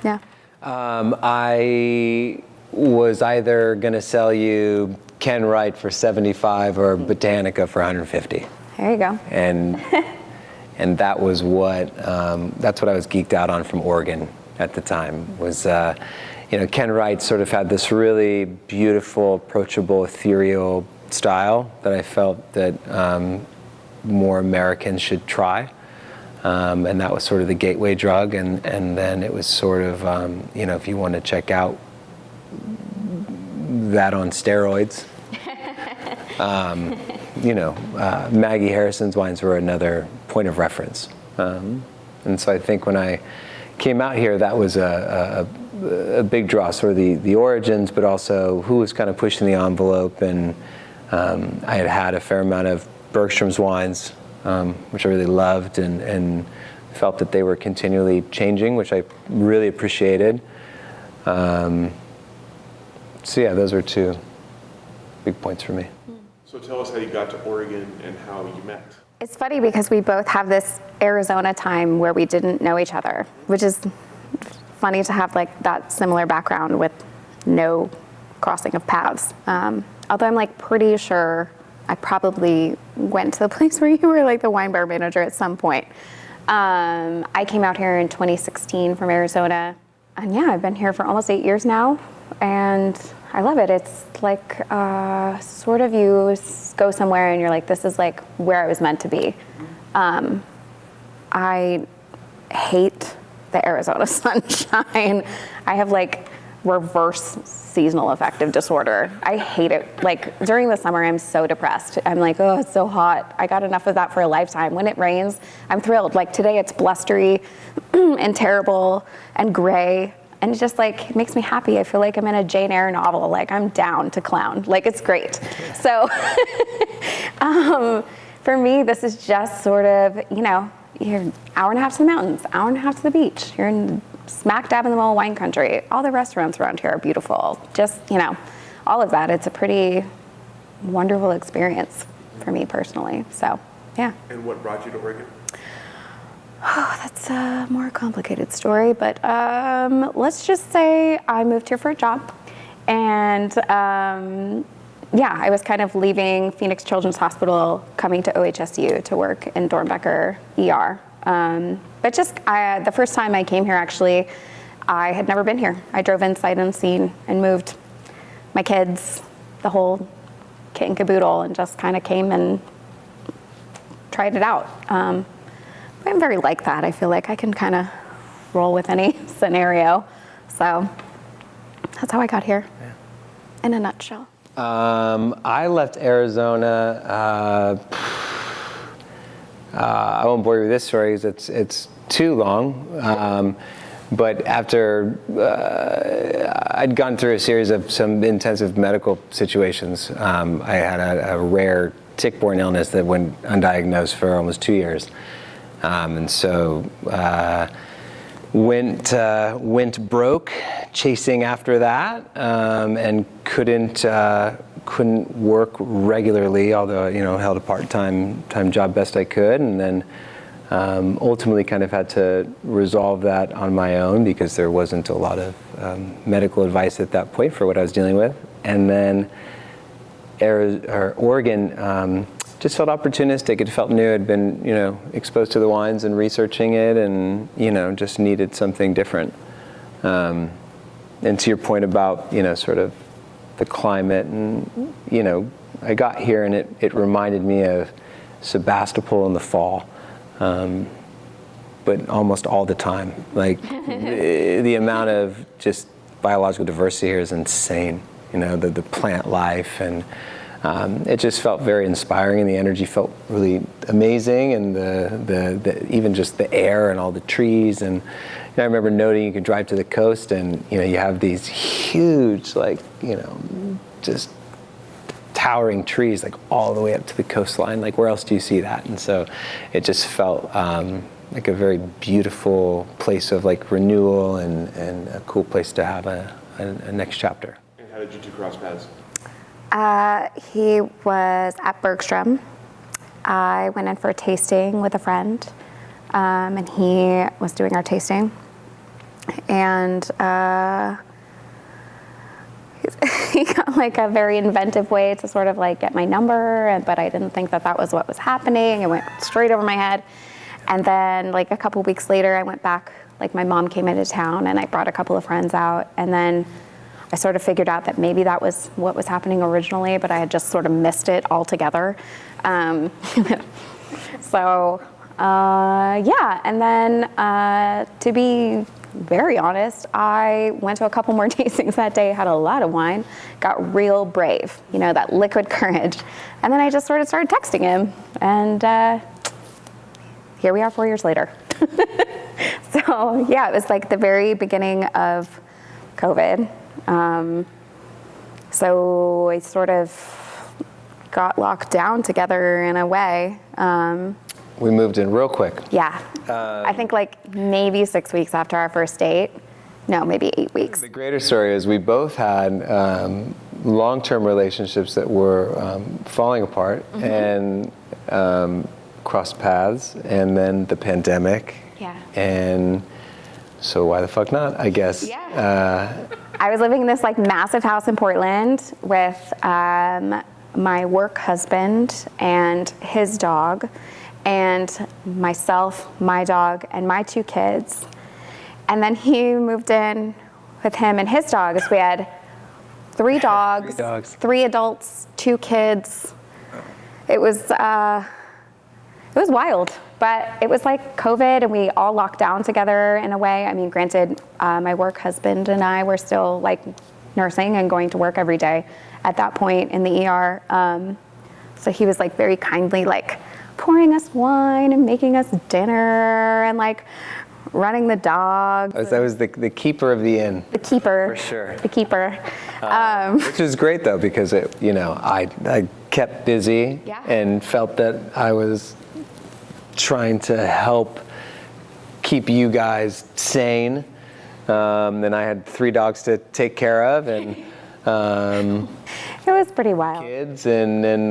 Yeah. I was either going to sell you Ken Wright for 75 or Botanica for 150. There you go. And that was that's what I was geeked out on from Oregon at the time was, Ken Wright sort of had this really beautiful, approachable, ethereal style that I felt that more Americans should try. And that was sort of the gateway drug. And then it was sort of, if you want to check out that on steroids, Maggie Harrison's wines were another point of reference. And so I think when I came out here, that was a big draw, sort of the origins, but also who was kind of pushing the envelope. And I had a fair amount of Bergstrom's wines, which I really loved and felt that they were continually changing, which I really appreciated. So yeah, those were two big points for me. So tell us how you got to Oregon and how you met. It's funny because we both have this Arizona time where we didn't know each other, which is funny to have like that similar background with no crossing of paths. Although I'm like pretty sure I probably went to the place where you were like the wine bar manager at some point. I came out here in 2016 from Arizona, and yeah, I've been here for almost 8 years now, and I love it. It's like sort of you go somewhere and you're like, this is like where I was meant to be. I hate the Arizona sunshine. I have like reverse seasonal affective disorder. I hate it. Like during the summer, I'm so depressed. I'm like, oh, it's so hot. I got enough of that for a lifetime. When it rains, I'm thrilled. Like today it's blustery and terrible and gray. And it just like it makes me happy. I feel like I'm in a Jane Eyre novel. Like I'm down to clown. Like it's great. So for me, this is just sort of, you're an hour and a half to the mountains, hour and a half to the beach. You're in smack dab in the middle of wine country. All the restaurants around here are beautiful. Just, all of that. It's a pretty wonderful experience for me personally. So, yeah. And what brought you to Oregon? Oh, that's a more complicated story, but let's just say I moved here for a job. And I was kind of leaving Phoenix Children's Hospital, coming to OHSU to work in Dornbecker ER. But just the first time I came here, actually, I had never been here. I drove in sight unseen and moved my kids, the whole kit and caboodle, and just kind of came and tried it out. I'm very like that. I feel like I can kind of roll with any scenario. So that's how I got here, in a nutshell. I left Arizona. I won't bore you with this story because it's too long. But after I'd gone through a series of some intensive medical situations, I had a rare tick-borne illness that went undiagnosed for almost 2 years. And so went broke chasing after that, and couldn't work regularly, although held a part-time job best I could, and then ultimately kind of had to resolve that on my own because there wasn't a lot of medical advice at that point for what I was dealing with. And then Oregon just felt opportunistic. It felt new. I'd been, exposed to the wines and researching it, and just needed something different. And to your point about, sort of the climate, and I got here and it reminded me of Sebastopol in the fall, but almost all the time. Like the amount of just biological diversity here is insane. The plant life, and it just felt very inspiring, and the energy felt really amazing, and the even just the air and all the trees. And I remember noting you could drive to the coast, and you have these huge, just towering trees, like all the way up to the coastline. Like where else do you see that? And so it just felt like a very beautiful place of like renewal and a cool place to have a next chapter. And how did you two cross paths? He was at Bergstrom. I went in for a tasting with a friend, and he was doing our tasting. And he got like a very inventive way to sort of like get my number, but I didn't think that was what was happening. It went straight over my head. And then like a couple weeks later, I went back, like my mom came into town and I brought a couple of friends out. And then I sort of figured out that maybe that was what was happening originally, but I had just sort of missed it altogether. Yeah, and then to be very honest, I went to a couple more tastings that day, had a lot of wine, got real brave, that liquid courage. And then I just sort of started texting him, and here we are 4 years later. So yeah, it was like the very beginning of COVID. So I sort of got locked down together in a way. We moved in real quick. Yeah. I think like maybe 6 weeks after our first date. No, maybe 8 weeks. The greater story is we both had long-term relationships that were falling apart and crossed paths, and then the pandemic. Yeah. And so why the fuck not, I guess. Yeah. I was living in this like massive house in Portland with my work husband and his dog, and myself, my dog, and my 2 kids. And then he moved in with him and his dogs. We had 3 dogs, 3 adults, 2 kids. It was wild, but it was like COVID and we all locked down together in a way. I mean, granted, my work husband and I were still like nursing and going to work every day at that point in the ER. So he was like very kindly like pouring us wine and making us dinner and like running the dog. I was the keeper of the inn. The keeper. For sure. The keeper. Which is great though, because I kept busy and felt that I was trying to help keep you guys sane. And I had 3 dogs to take care of, and it was pretty wild. Kids, and then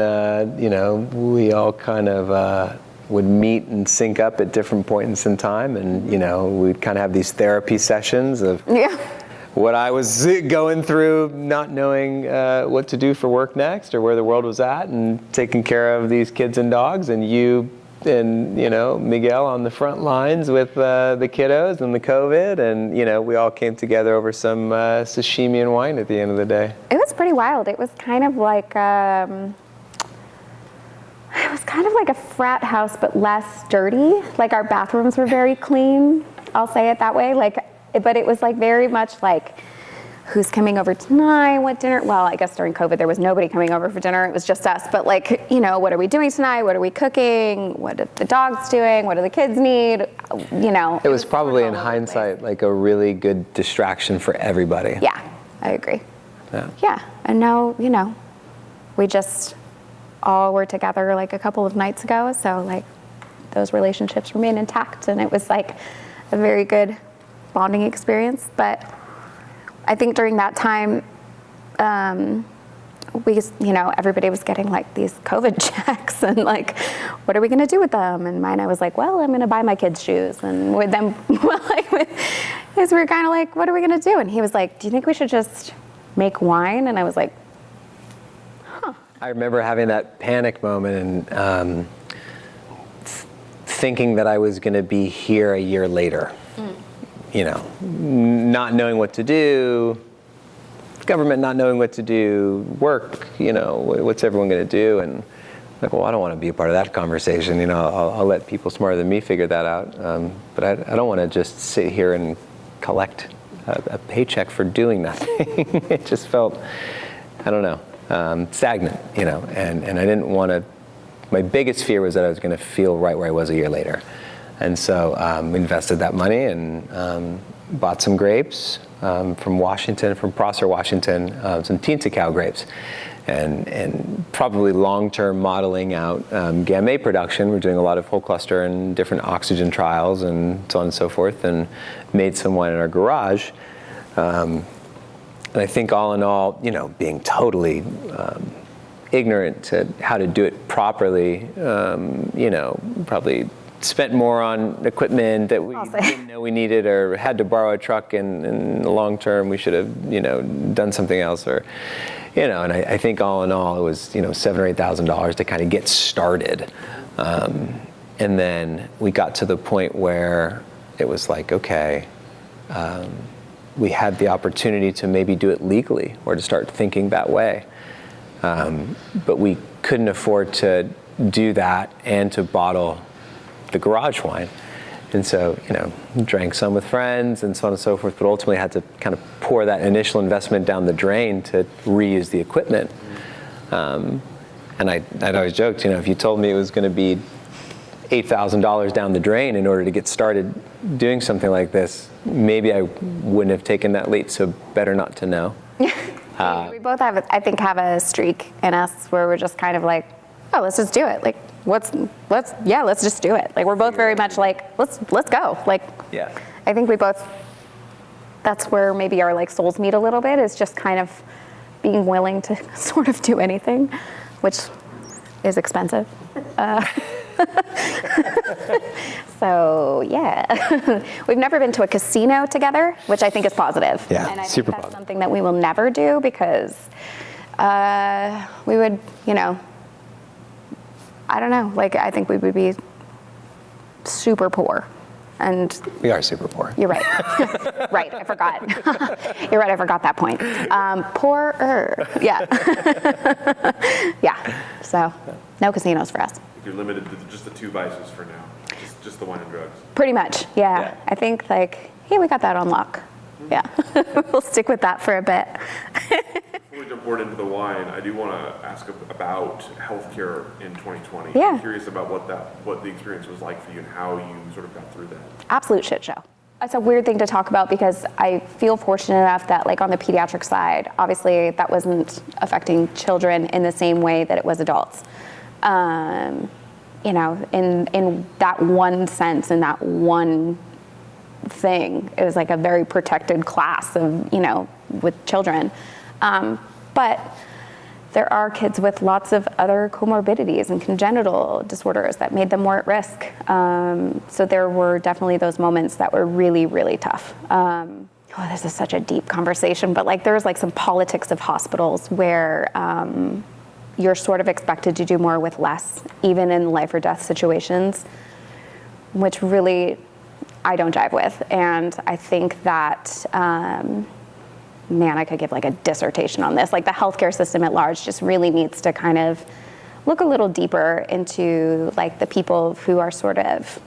we all kind of would meet and sync up at different points in time, and we'd kind of have these therapy sessions of what I was going through, not knowing what to do for work next or where the world was at, and taking care of these kids and dogs, and you and Miguel on the front lines with the kiddos and the COVID, and we all came together over some sashimi and wine at the end of the day. It was pretty wild. It was kind of like a frat house, but less dirty. Like our bathrooms were very clean. I'll say it that way. But it was like very much like, who's coming over tonight? What dinner? Well, I guess during COVID there was nobody coming over for dinner. It was just us. But like, what are we doing tonight? What are we cooking? What are the dogs doing? What do the kids need? It was probably in hindsight like a really good distraction for everybody. Yeah, I agree. Yeah. Yeah, and now we just all were together like a couple of nights ago. So like those relationships remain intact, and it was like a very good bonding experience. But I think during that time, everybody was getting like these COVID checks and like, what are we gonna do with them? And I was like, well, I'm gonna buy my kids shoes. And with them, we were kind of like, what are we gonna do? And he was like, do you think we should just make wine? And I was like, huh. I remember having that panic moment and thinking that I was gonna be here a year later. Not knowing what to do, government not knowing what to do, work, what's everyone going to do? And like, well, I don't want to be a part of that conversation. I'll let people smarter than me figure that out. But I don't want to just sit here and collect a paycheck for doing nothing. It just felt, I don't know, stagnant, and I didn't want to, my biggest fear was that I was going to feel right where I was a year later. And so we invested that money and bought some grapes from Washington, from Prosser, Washington, some Tinta Cow grapes. and probably long-term modeling out gamma production. We're doing a lot of whole cluster and different oxygen trials and so on and so forth, and made some wine in our garage. And I think all in all, being totally ignorant to how to do it properly, probably spent more on equipment that we didn't know we needed, or had to borrow a truck, and in the long term we should have, done something else, or, and I think all in all it was, $7,000 or $8,000 to kind of get started. And then we got to the point where it was like, okay, we had the opportunity to maybe do it legally, or to start thinking that way. But we couldn't afford to do that and to bottle the garage wine. And so, drank some with friends and so on and so forth, but ultimately had to kind of pour that initial investment down the drain to reuse the equipment. And I'd always joked, if you told me it was going to be $8,000 down the drain in order to get started doing something like this, maybe I wouldn't have taken that leap, so better not to know. We both have a streak in us where we're just kind of like, oh, let's just do it. Like, let's just do it. Like, we're both very much like, let's go. Like, yeah. I think we both, that's where maybe our souls meet a little bit, is just kind of being willing to sort of do anything, which is expensive. So yeah, we've never been to a casino together, which I think is positive. Yeah, and I super think that's positive. something that we will never do, because we would, I don't know, I think we would be super poor. And we are super poor. You're right. Right, I forgot. You're right, I forgot that point. Poorer. Yeah. Yeah. So, no casinos for us. You're limited to just the two vices for now, just the wine and drugs. Pretty much, yeah. Yeah. I think hey, we got that on lock. Yeah. We'll stick with that for a bit. Before we jump forward into the wine, I do want to ask about healthcare in 2020. Yeah. I'm curious about what the experience was like for you and how you sort of got through that. Absolute shit show. It's a weird thing to talk about, because I feel fortunate enough that on the pediatric side, obviously that wasn't affecting children in the same way that it was adults. In that one sense, in that one thing, it was a very protected class of, with children. But there are kids with lots of other comorbidities and congenital disorders that made them more at risk. So there were definitely those moments that were really, really tough. This is such a deep conversation, but there was some politics of hospitals where you're sort of expected to do more with less, even in life or death situations, which really I don't jive with. And I think that, I could give a dissertation on this. The healthcare system at large just really needs to kind of look a little deeper into the people who are sort of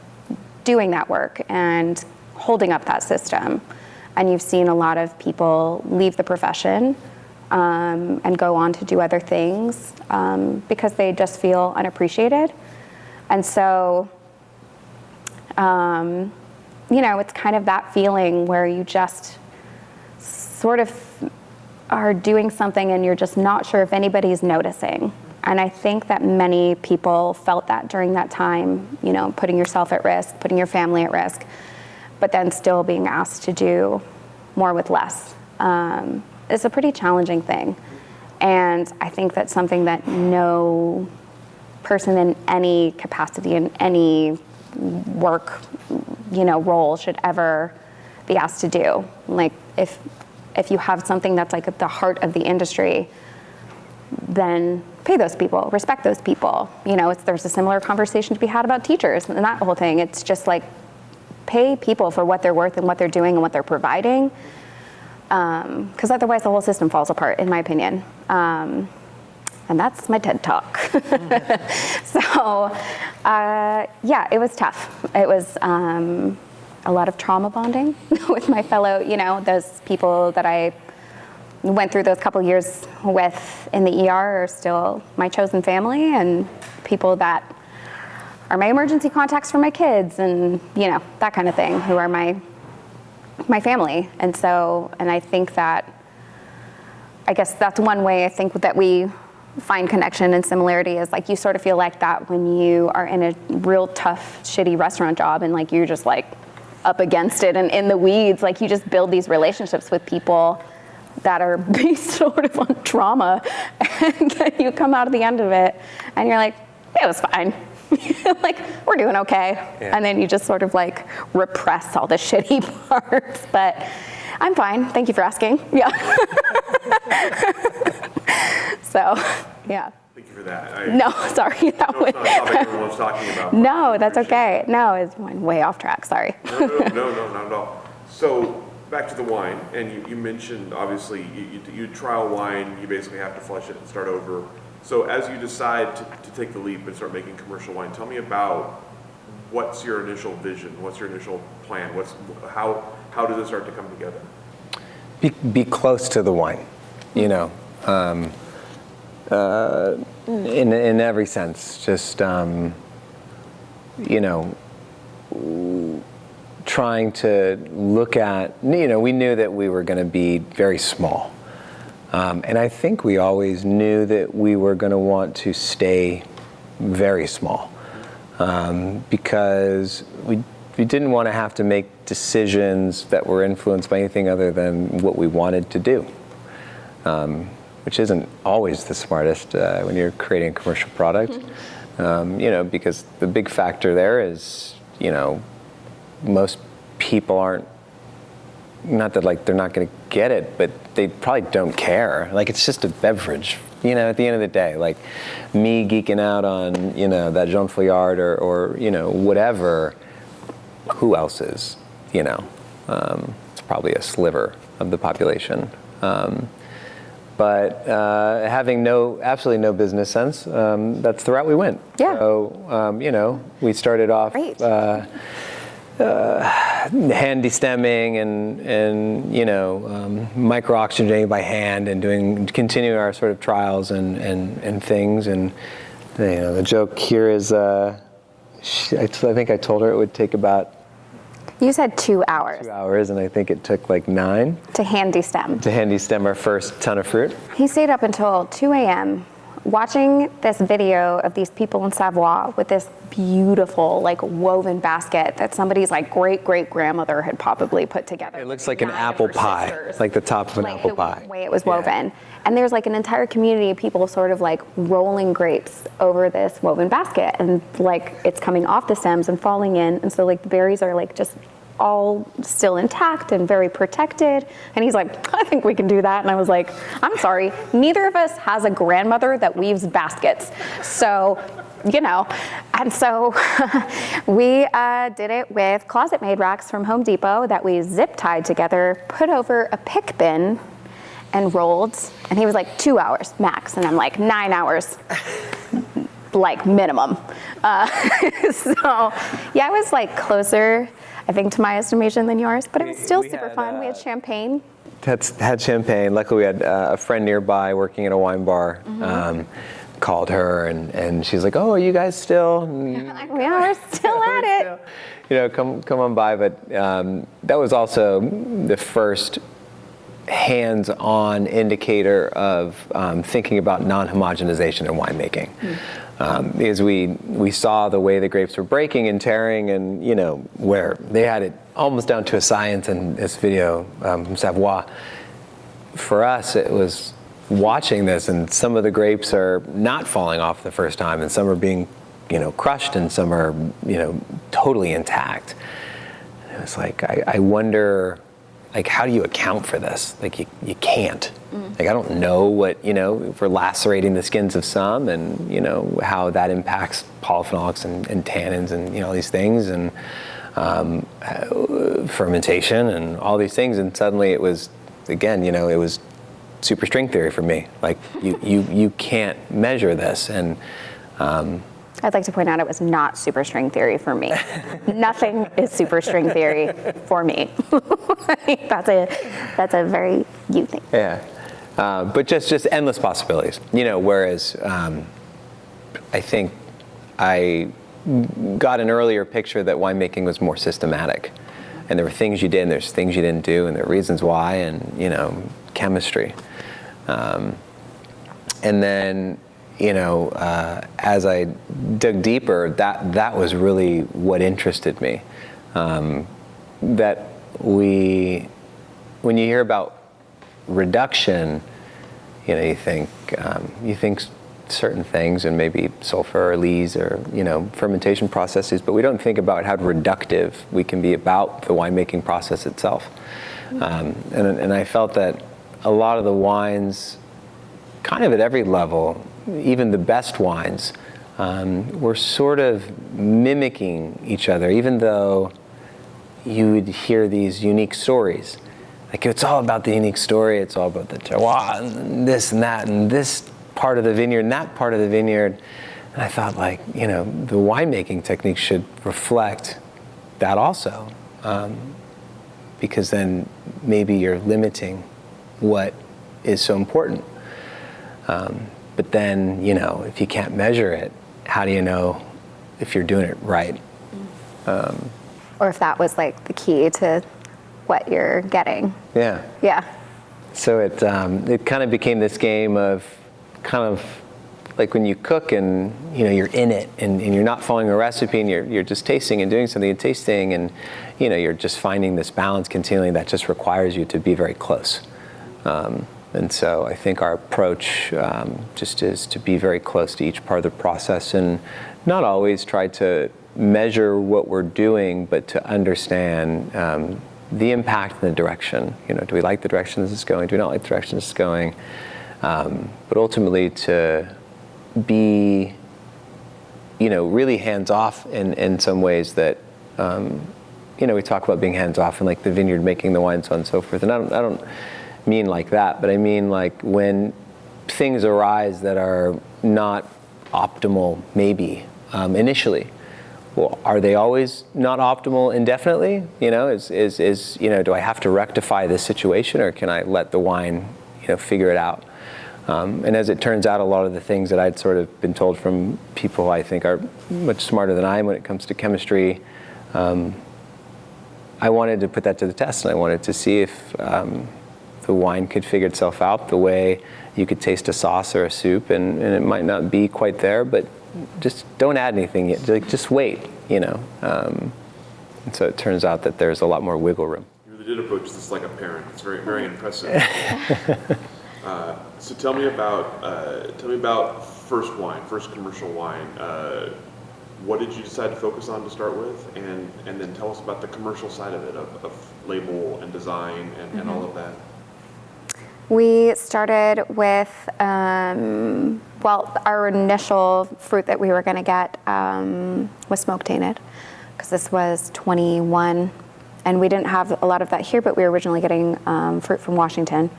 doing that work and holding up that system. And you've seen a lot of people leave the profession and go on to do other things because they just feel unappreciated. And so, it's kind of that feeling where you just sort of are doing something and you're just not sure if anybody's noticing. And I think that many people felt that during that time, putting yourself at risk, putting your family at risk, but then still being asked to do more with less. It's a pretty challenging thing. And I think that's something that no person in any capacity, in any work, role should ever be asked to do. If you have something that's at the heart of the industry, then pay those people, respect those people. There's a similar conversation to be had about teachers and that whole thing. It's just pay people for what they're worth and what they're doing and what they're providing. Because otherwise the whole system falls apart, in my opinion. And that's my TED Talk. So, it was tough. It was a lot of trauma bonding with my fellow, those people that I went through those couple years with in the ER are still my chosen family, and people that are my emergency contacts for my kids and, that kind of thing, who are my family. And so, and I think that, I guess that's one way I think that we find connection and similarity is like you sort of feel like that when you are in a real tough, shitty restaurant job and like you're just like up against it and in the weeds. Like you just build these relationships with people that are based sort of on trauma, and then you come out at the end of it and you're like, it was fine. Like, we're doing okay. Yeah. And then you just sort of like repress all the shitty parts. But I'm fine. Thank you for asking. Yeah. So, yeah. Thank you for that. No, sorry. That no, it's not a topic everyone's talking about. No, that's okay. No, it's way off track. Sorry. No, not at all. So, back to the wine, and you mentioned, obviously, you trial wine, you basically have to flush it and start over. So as you decide to take the leap and start making commercial wine, tell me about what's your initial vision, what's your initial plan, how does it start to come together? Be close to the wine, you know, in every sense, just, you know, trying to look at, you know, we knew that we were going to be very small. And I think we always knew that we were going to want to stay very small because we didn't want to have to make decisions that were influenced by anything other than what we wanted to do, which isn't always the smartest when you're creating a commercial product, you know, because the big factor there is, you know, most people aren't, not that like they're not going to get it, but they probably don't care. Like it's just a beverage, you know, at the end of the day, like me geeking out on, you know, that Jean Fouillard or you know, whatever, who else is, you know, it's probably a sliver of the population. But having absolutely no business sense, that's the route we went. Yeah. So, you know, we started off hand destemming and you know, micro oxygenating by hand and continuing our sort of trials and things. And you know, the joke here is, I think I told her it would take about. You said 2 hours. 2 hours, and I think it took like 9. To hand destem. To hand destem our first ton of fruit. He stayed up until 2 a.m. watching this video of these people in Savoie with this beautiful like woven basket that somebody's like great-great-grandmother had probably put together. It looks like an apple pie, sisters. like the top of an apple pie. The way it was woven. And there's like an entire community of people sort of like rolling grapes over this woven basket, and like it's coming off the stems and falling in, and so like the berries are like just all still intact and very protected. And he's like, I think we can do that. And I was like, I'm sorry, neither of us has a grandmother that weaves baskets. So, you know, and so we did it with closet made racks from Home Depot that we zip tied together, put over a pick bin and rolled. And he was like 2 hours max. And I'm like 9 hours, like minimum. So yeah, I was like closer, I think, to my estimation than yours, but it was still super fun. We had champagne. Had champagne. Luckily, we had a friend nearby working at a wine bar. Called her and she's like, "Oh, are you guys still?" Yeah, we're still at it. You know, come on by. But that was also the first hands-on indicator of thinking about non-homogenization in winemaking. Because we saw the way the grapes were breaking and tearing, and you know, where they had it almost down to a science in this video from Savoie. For us, it was watching this, and some of the grapes are not falling off the first time, and some are being, you know, crushed, and some are, you know, totally intact. And it was like, I wonder, like, how do you account for this? Like, you can't. Like, I don't know what, you know, if we're lacerating the skins of some, and, you know, how that impacts polyphenolics and tannins and, you know, all these things, and fermentation and all these things. And suddenly it was, again, you know, it was super string theory for me. Like, you can't measure this. And I'd like to point out it was not super string theory for me. Nothing is super string theory for me. That's a very you thing. Yeah, but just endless possibilities. You know, whereas I think I got an earlier picture that winemaking was more systematic, and there were things you did, and there's things you didn't do, and there are reasons why, and you know, chemistry. And then as I dug deeper, that was really what interested me. That when you hear about reduction, you think certain things, and maybe sulfur or lees or fermentation processes, but we don't think about how reductive we can be about the winemaking process itself. And I felt that a lot of the wines, kind of at every level, even the best wines, were sort of mimicking each other, even though you would hear these unique stories. Like, it's all about the unique story. It's all about the terroir and this and that and this part of the vineyard and that part of the vineyard. And I thought, the winemaking technique should reflect that also, because then maybe you're limiting what is so important. But then, if you can't measure it, how do you know if you're doing it right? Or if that was the key to what you're getting. Yeah. Yeah. So it kind of became this game of kind of like when you cook and you're in it and you're not following a recipe and you're just tasting and doing something and tasting and you're just finding this balance continually that just requires you to be very close. And so I think our approach just is to be very close to each part of the process and not always try to measure what we're doing, but to understand the impact and the direction. Do we like the direction this is going? Do we not like the direction this is going? But ultimately to be, really hands-off in some ways that, we talk about being hands-off and the vineyard making the wine, so on and so forth. And I don't mean like that, but I mean when things arise that are not optimal, maybe initially. Well, are they always not optimal indefinitely? Do I have to rectify this situation, or can I let the wine, figure it out? And as it turns out, a lot of the things that I'd sort of been told from people I think are much smarter than I am when it comes to chemistry, I wanted to put that to the test, and I wanted to see if the wine could figure itself out the way you could taste a sauce or a soup, and it might not be quite there, but just don't add anything yet. Just wait, And so it turns out that there's a lot more wiggle room. You really did approach this like a parent. It's very, very impressive. So tell me about first commercial wine. What did you decide to focus on to start with, and then tell us about the commercial side of it, of label and design and all of that. We started with, our initial fruit that we were going to get was smoke tainted, because this was 21, and we didn't have a lot of that here, but we were originally getting fruit from Washington,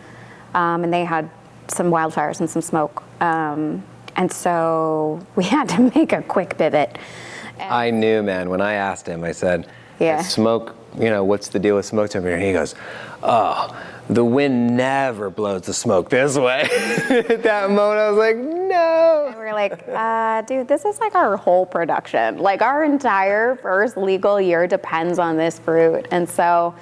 and they had some wildfires and some smoke, and so we had to make a quick pivot. I knew, man, when I asked him, I said, Yeah. Smoke, what's the deal with smoke temperature? And he goes, oh, the wind never blows the smoke this way. At that moment, I was like, no. And we're like, dude, this is our whole production. Our entire first legal year depends on this fruit. And so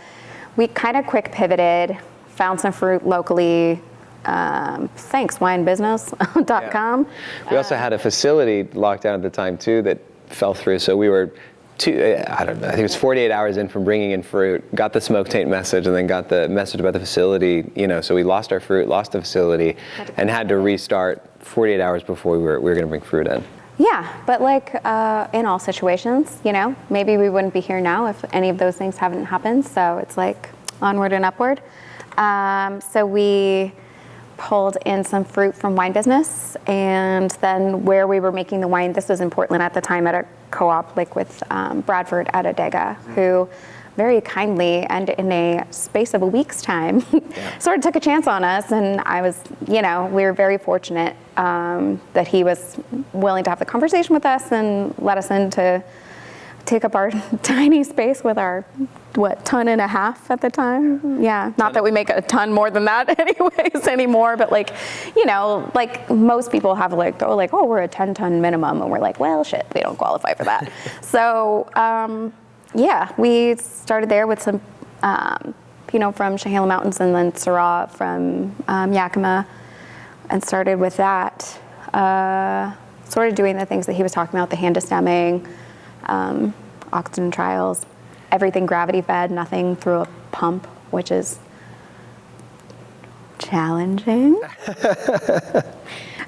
we kind of quick pivoted, found some fruit locally. Thanks, winebusiness.com. Yeah. We also had a facility locked down at the time, too, that fell through. So we were I think it was 48 hours in from bringing in fruit, got the smoke taint message, and then got the message about the facility, so we lost our fruit, lost the facility, and had to restart 48 hours before we were going to bring fruit in. Yeah, but in all situations, maybe we wouldn't be here now if any of those things haven't happened. So it's onward and upward. So we pulled in some fruit from Wine Business, and then where we were making the wine, this was in Portland at the time at a co-op with Bradford at Adega, who very kindly and in a space of a week's time sort of took a chance on us. And I was, we were very fortunate that he was willing to have the conversation with us and let us in to take up our tiny space with our, 1.5 tons at the time? Yeah, not that we make a ton more than that anyways anymore, but most people have oh, we're a 10-ton minimum, and we're well, shit, we don't qualify for that. So, we started there with some Pinot from Chehalem Mountains and then Syrah from Yakima, and started with that. sort of doing the things that he was talking about, the hand stemming, oxygen trials, everything gravity fed, nothing through a pump, which is challenging.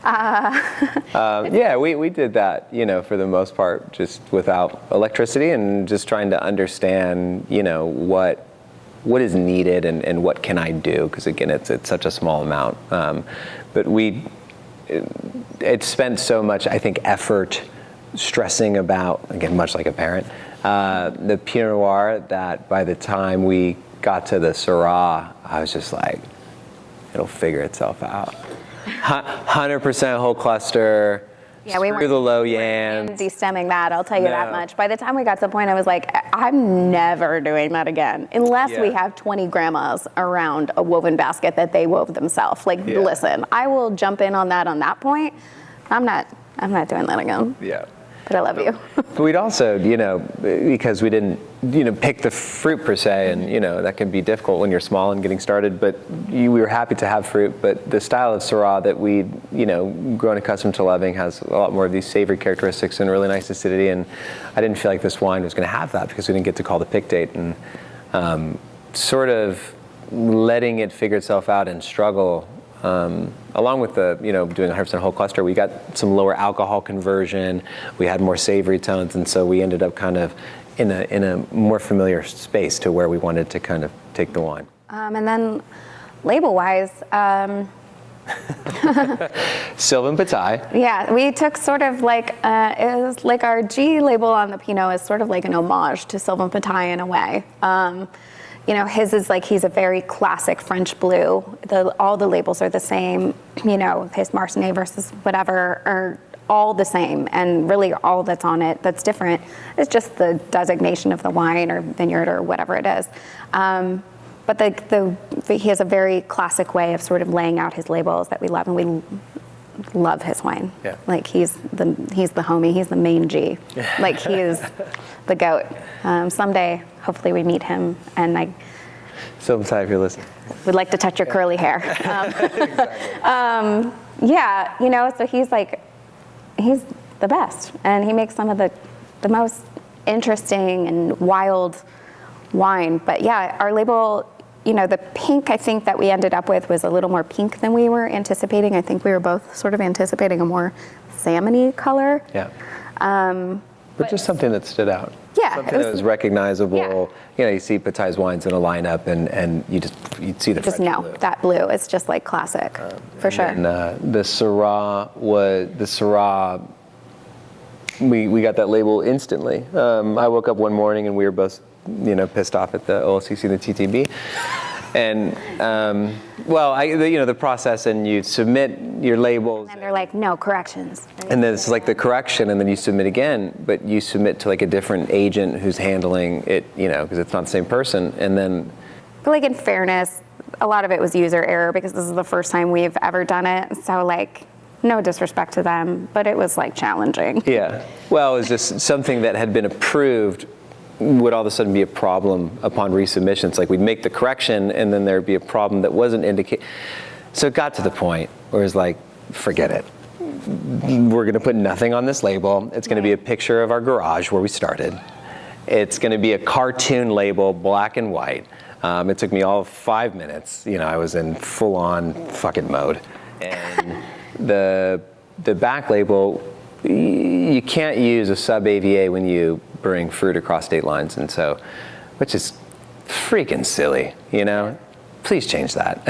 Yeah, we did that, for the most part, just without electricity and just trying to understand, what is needed and what can I do, because again, it's such a small amount. But it spent so much, I think, effort stressing about, again, much like a parent, the Pinot Noir, that by the time we got to the Syrah, I was just like, it'll figure itself out. 100% whole cluster, Yeah, we screw the low weren't yams. de-stemming that, I'll tell you that much. By the time we got to the point, I was like, I'm never doing that again, unless we have 20 grandmas around a woven basket that they wove themselves. Listen, I will jump in on that point. I'm not doing that again. Yeah. But I love you. But we'd also, because we didn't, pick the fruit per se, and, that can be difficult when you're small and getting started, but we were happy to have fruit. But the style of Syrah that we'd, grown accustomed to loving has a lot more of these savory characteristics and really nice acidity. And I didn't feel like this wine was going to have that because we didn't get to call the pick date. And sort of letting it figure itself out and struggle. Along with the, doing 100% whole cluster, we got some lower alcohol conversion. We had more savory tones, and so we ended up kind of in a more familiar space to where we wanted to kind of take the wine. And then, label-wise, Sylvain Bataille. yeah, we took sort of like it was like our G label on the Pinot is sort of like an homage to Sylvain Bataille in a way. His is like, he's a very classic French blue. All the labels are the same, his Marseillais versus whatever are all the same. And really all that's on it that's different is just the designation of the wine or vineyard or whatever it is. But he has a very classic way of sort of laying out his labels that we love, and we love his wine. Yeah. Like he's the homie, he's the main G. Like he is the goat. Someday, hopefully we meet him, and So Bataille, if you're listening, would like to touch your curly hair. So he's the best, and he makes some of the most interesting and wild wine. But yeah, our label, the pink I think that we ended up with was a little more pink than we were anticipating. I think we were both sort of anticipating a more salmony color. Yeah. But just something that stood out. Yeah. Something that was recognizable. Yeah. You see Bataille's wines in a lineup, and you'd see the just know blue. That blue. It's just like classic, for sure. And the Syrah we got that label instantly. I woke up one morning and we were both, pissed off at the OLCC and the TTB. And, the process, and you submit your labels. And they're like, no, corrections. And then it's like the correction, and then you submit again, but you submit to like a different agent who's handling it, because it's not the same person. And then. But like in fairness, a lot of it was user error because this is the first time we've ever done it. So no disrespect to them, but it was challenging. Yeah. Well, it was just something that had been approved would all of a sudden be a problem upon resubmission. It's like we'd make the correction and then there'd be a problem that wasn't indicated. So it got to the point where it's like, forget it. We're going to put nothing on this label. It's going to be a picture of our garage where we started. It's going to be a cartoon label, black and white. It took me all 5 minutes. I was in full-on fucking mode. And the back label, you can't use a sub-AVA when you bring fruit across state lines, and so, which is freaking silly, Please change that.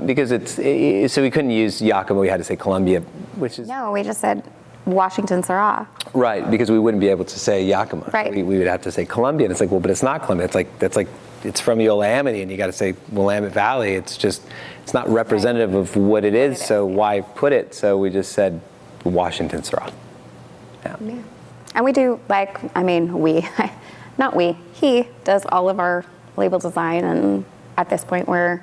Because so we couldn't use Yakima, we had to say Columbia, which is... No, we just said Washington Syrah. Right, because we wouldn't be able to say Yakima. Right. We would have to say Columbia, and it's like, well, but it's not Columbia. It's from Yosemite, and you got to say Willamette Valley. It's not representative of what it is, so why put it? So we just said Washington Syrah. Yeah. And we do he does all of our label design, and at this point we're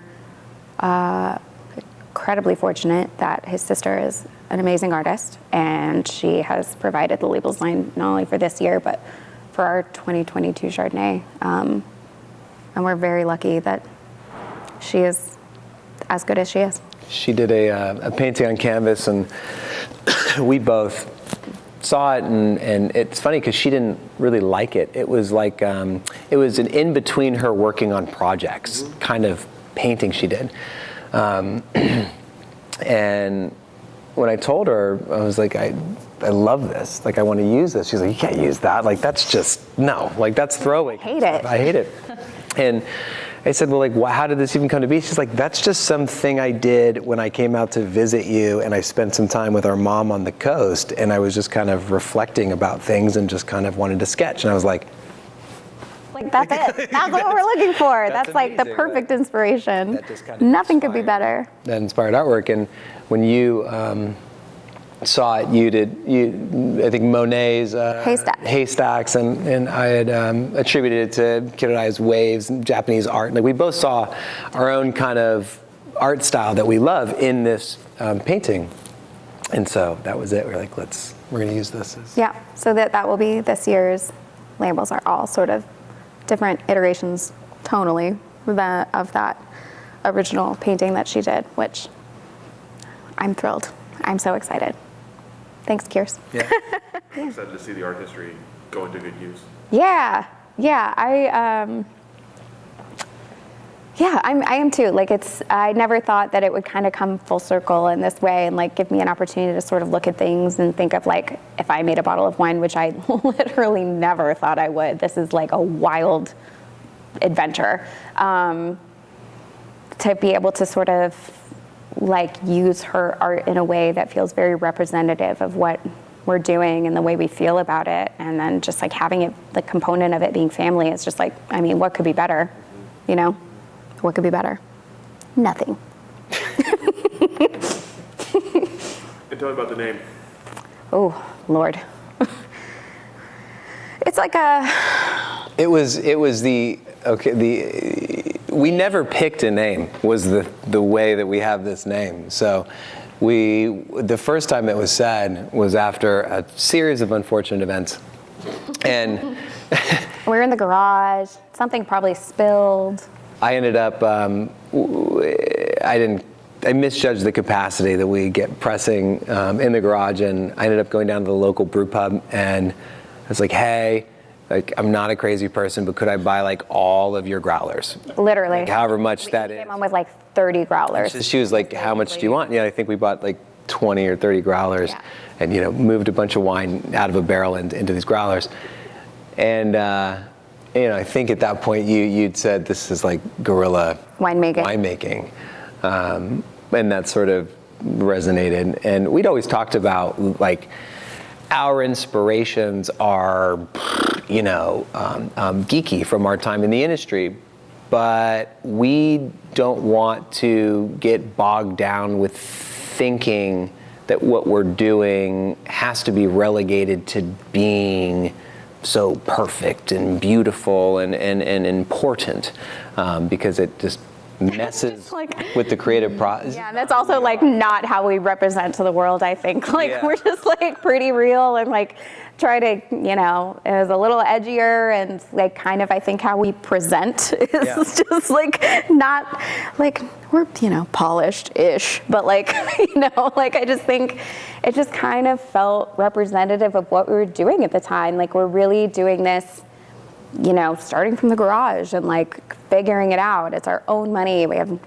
incredibly fortunate that his sister is an amazing artist, and she has provided the label design not only for this year, but for our 2022 Chardonnay. And we're very lucky that she is as good as she is. she did a painting on canvas, and we both saw it, and it's funny because she didn't really like it. It was like it was an in between her working on projects kind of painting she did, and when I told her, I was like, I love this. Like, I want to use this. She's like, you can't use that. Like, that's just no. Like, that's throwaway. I hate it. I hate it. And I said, well, like, how did this even come to be? She's like, that's just something I did when I came out to visit you, and I spent some time with our mom on the coast, and I was just kind of reflecting about things and just kind of wanted to sketch. And I was like that's it. That's what we're looking for. That's like the perfect inspiration. That just kind of Nothing could be better. That inspired artwork. And when you saw it, I think Monet's Haystacks, and I had attributed it to Kid and I's waves and Japanese art. Like, we both saw our own kind of art style that we love in this painting, and so that was it. We're like, we're going to use this. Yeah. So that will be this year's labels. Are all sort of different iterations tonally of that original painting that she did, which I'm thrilled. I'm so excited. Thanks, Kiers. Yeah. Excited to see the art history go into good use. Yeah. I am too. Like, I never thought that it would kind of come full circle in this way and like give me an opportunity to sort of look at things and think of like, if I made a bottle of wine, which I literally never thought I would. This is like a wild adventure. To be able to sort of like use her art in a way that feels very representative of what we're doing and the way we feel about it, and then just like having it, the component of it being family, is just like, I mean, what could be better? You know, what could be better? Nothing. And tell me about the name. Oh, Lord. It's like we never picked a name, was the way that we have this name. So the first time it was said was after a series of unfortunate events. And we were in the garage, something probably spilled. I ended up, I misjudged the capacity that we get pressing in the garage, and I ended up going down to the local brew pub, and I was like, hey, like, I'm not a crazy person, but could I buy like all of your growlers? Literally. Like, however much that is. Came on with like 30 growlers. She was like, how much do you want? Yeah, I think we bought like 20 or 30 growlers, and moved a bunch of wine out of a barrel into these growlers. And I think at that point you'd said this is like guerrilla winemaking. And that sort of resonated. And we'd always talked about like our inspirations are, geeky from our time in the industry, but we don't want to get bogged down with thinking that what we're doing has to be relegated to being so perfect and beautiful and important, because it just messes with the creative process. Yeah, and that's also like not how we represent to the world, I think. Like, we're just like pretty real and like try to, it was a little edgier, and like kind of I think how we present is just like not like we're, polished-ish, but like, like I just think it just kind of felt representative of what we were doing at the time. Like, we're really doing this, starting from the garage and like figuring it out. It's our own money. We have,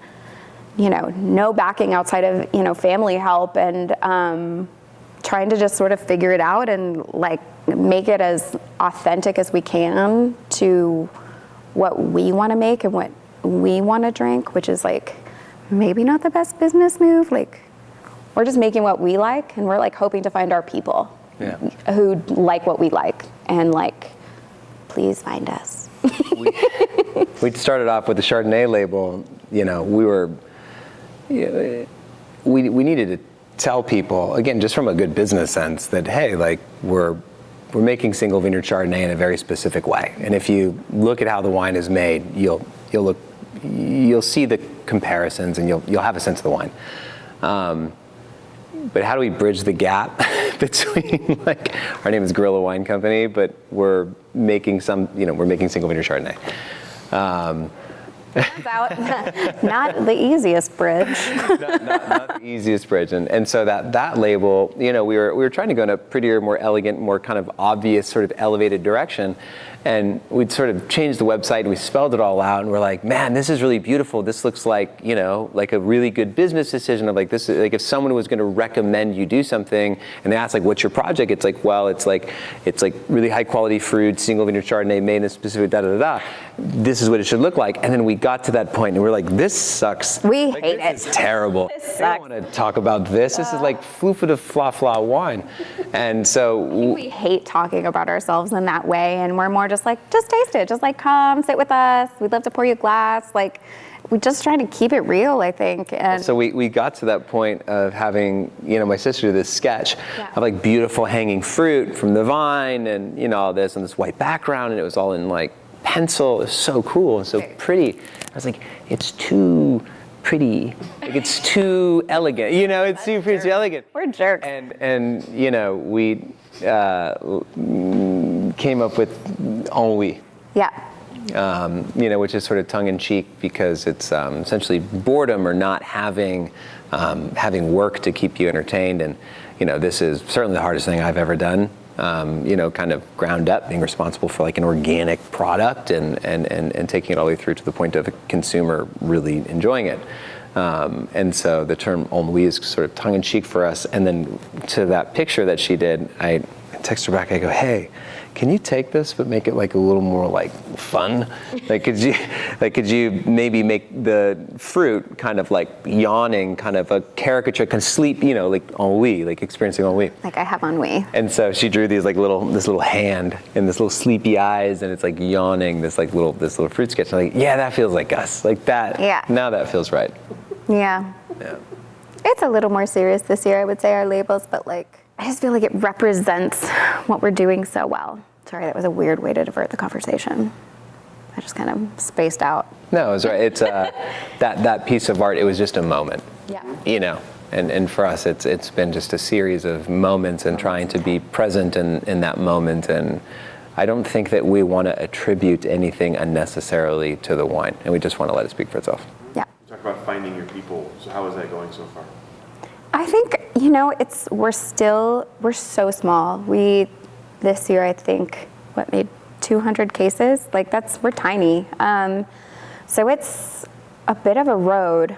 no backing outside of, family help, and trying to just sort of figure it out and like make it as authentic as we can to what we want to make and what we want to drink, which is like maybe not the best business move. Like, we're just making what we like, and we're like hoping to find our people who like what we like, and like, please find us. We started off with the Chardonnay label. We needed to tell people, again, just from a good business sense, that hey, like we're making single vineyard Chardonnay in a very specific way. And if you look at how the wine is made, you'll see the comparisons, and you'll have a sense of the wine. But how do we bridge the gap between, like, our name is Guerrilla Wine Company, but we're making single vineyard Chardonnay. Turns out, not the easiest bridge. not the easiest bridge, and so that label, we were trying to go in a prettier, more elegant, more kind of obvious, sort of elevated direction, and we'd sort of changed the website and we spelled it all out, and we're like, man, this is really beautiful. This looks like like a really good business decision of like this. Like if someone was going to recommend you do something, and they ask like, what's your project? It's like, well, it's like really high quality fruit, single vineyard Chardonnay, made in a specific da da da da. This is what it should look like, and then we got to that point and we're like, this sucks. We hate it. This is terrible. This I don't want to talk about this. This is like floofa de fla fla wine. And so we hate talking about ourselves in that way, and we're more just like, just taste it. Just like, come sit with us. We'd love to pour you a glass. Like, we just trying to keep it real, I think. And so we got to that point of having, my sister do this sketch of like beautiful hanging fruit from the vine and, all this on this white background, and it was all in like pencil. It was so cool and so pretty. I was like, it's too pretty. Like it's too elegant. It's too pretty, too elegant. We're jerks. And we came up with ennui. Yeah. Which is sort of tongue-in-cheek because it's essentially boredom or not having work to keep you entertained. And this is certainly the hardest thing I've ever done. Kind of ground up, being responsible for like an organic product and taking it all the way through to the point of a consumer really enjoying it. And so the term ennui is sort of tongue-in-cheek for us. And then to that picture that she did, I text her back. I go, hey, can you take this but make it like a little more like fun? Like could you maybe make the fruit kind of like yawning, kind of a caricature, kind of sleep, like ennui, like experiencing ennui. Like I have ennui. And so she drew these like this little hand and this little sleepy eyes, and it's like yawning, this little fruit sketch. I'm like, yeah, that feels like us, like that. Yeah. Now that feels right. Yeah. Yeah. It's a little more serious this year, I would say, our labels, but like, I just feel like it represents what we're doing so well. Sorry, that was a weird way to divert the conversation. I just kind of spaced out. No, it was right. It's that piece of art. It was just a moment. Yeah. And for us, it's been just a series of moments and trying to be present in that moment. And I don't think that we want to attribute anything unnecessarily to the wine, and we just want to let it speak for itself. Yeah. You talk about finding your people. So how is that going so far? I think, we're so small. This year, I think, made 200 cases? Like we're tiny. So it's a bit of a road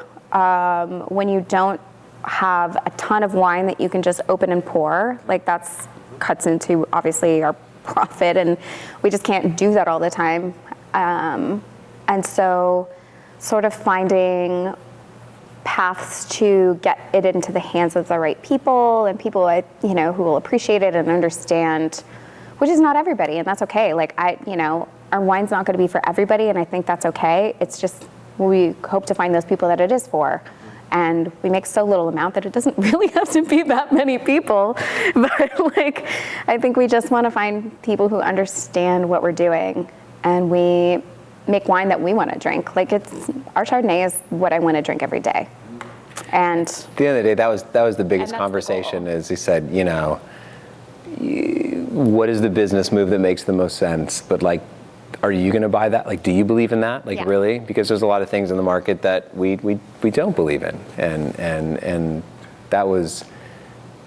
when you don't have a ton of wine that you can just open and pour. Like that's cuts into obviously our profit, and we just can't do that all the time. And so sort of finding paths to get it into the hands of the right people and people who will appreciate it and understand, which is not everybody, and that's okay. Like our wine's not going to be for everybody, and I think that's okay. It's just we hope to find those people that it is for. And we make so little amount that it doesn't really have to be that many people. But I think we just want to find people who understand what we're doing, and we make wine that we want to drink. Our Chardonnay is what I want to drink every day. And at the end of the day, that was the biggest that's conversation. Is he said, what is the business move that makes the most sense? But are you going to buy that? Like, do you believe in that? Like, really? Because there's a lot of things in the market that we don't believe in, and that was.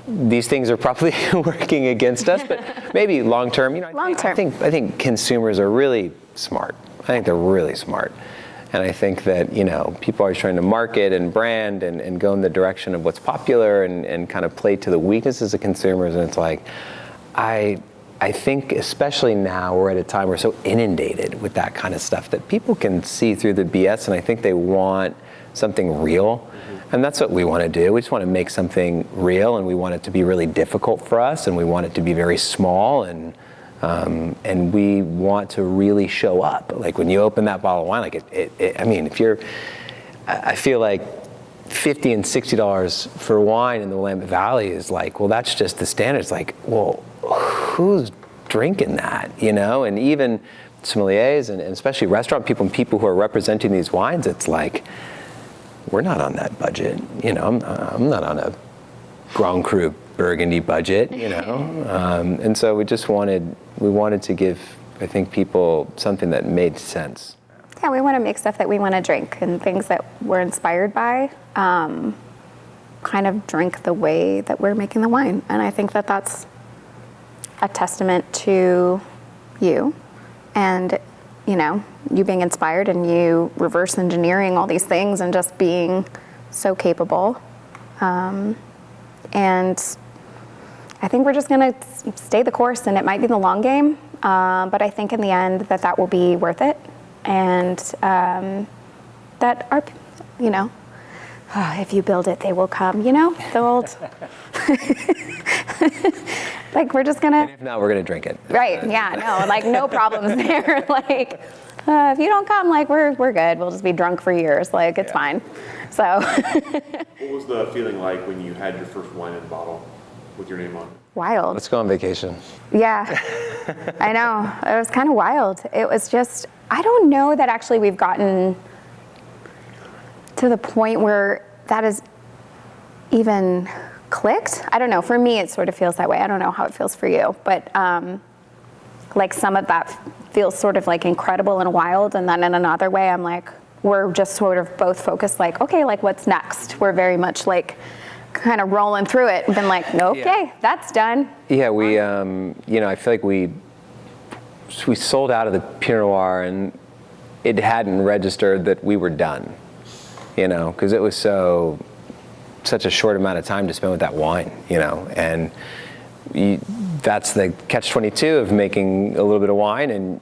These things are probably working against us, but maybe long term. I think consumers are really smart. I think they're really smart. And I think that, people are always trying to market and brand and go in the direction of what's popular and kind of play to the weaknesses of consumers. And it's like, I think especially now we're at a time we're so inundated with that kind of stuff that people can see through the BS, and I think they want something real. And that's what we want to do. We just want to make something real, and we want it to be really difficult for us, and we want it to be very small, and we want to really show up. Like when you open that bottle of wine, I feel like $50 and $60 for wine in the Willamette Valley is like, well, that's just the standard. It's like, well, who's drinking that, And even sommeliers and especially restaurant people and people who are representing these wines, it's like, we're not on that budget. I'm not on a Grand Cru Burgundy budget, and so we wanted to give, I think, people something that made sense. Yeah, we want to make stuff that we want to drink and things that we're inspired by, kind of drink the way that we're making the wine. And I think that that's a testament to you and, you being inspired and you reverse engineering all these things and just being so capable. And I think we're just going to stay the course, and it might be the long game, but I think in the end that will be worth it. And that our, if you build it, they will come, the old, like we're just gonna. And if not, we're gonna drink it. Right, yeah, no, like no problems there. Like, if you don't come, like we're good. We'll just be drunk for years, like it's fine. So. What was the feeling like when you had your first wine in a bottle with your name on it? Wild. Let's go on vacation. Yeah, I know. It was kind of wild. It was just, I don't know that actually we've gotten to the point where that is even clicked. I don't know. For me, it sort of feels that way. I don't know how it feels for you, but like some of that feels sort of like incredible and wild, and then in another way, I'm like, we're just sort of both focused like, okay, like what's next? We're very much like kind of rolling through it and been like, no, okay, that's done. Yeah, we, I feel like we sold out of the Pinot Noir and it hadn't registered that we were done, because it was such a short amount of time to spend with that wine, and that's the catch-22 of making a little bit of wine, and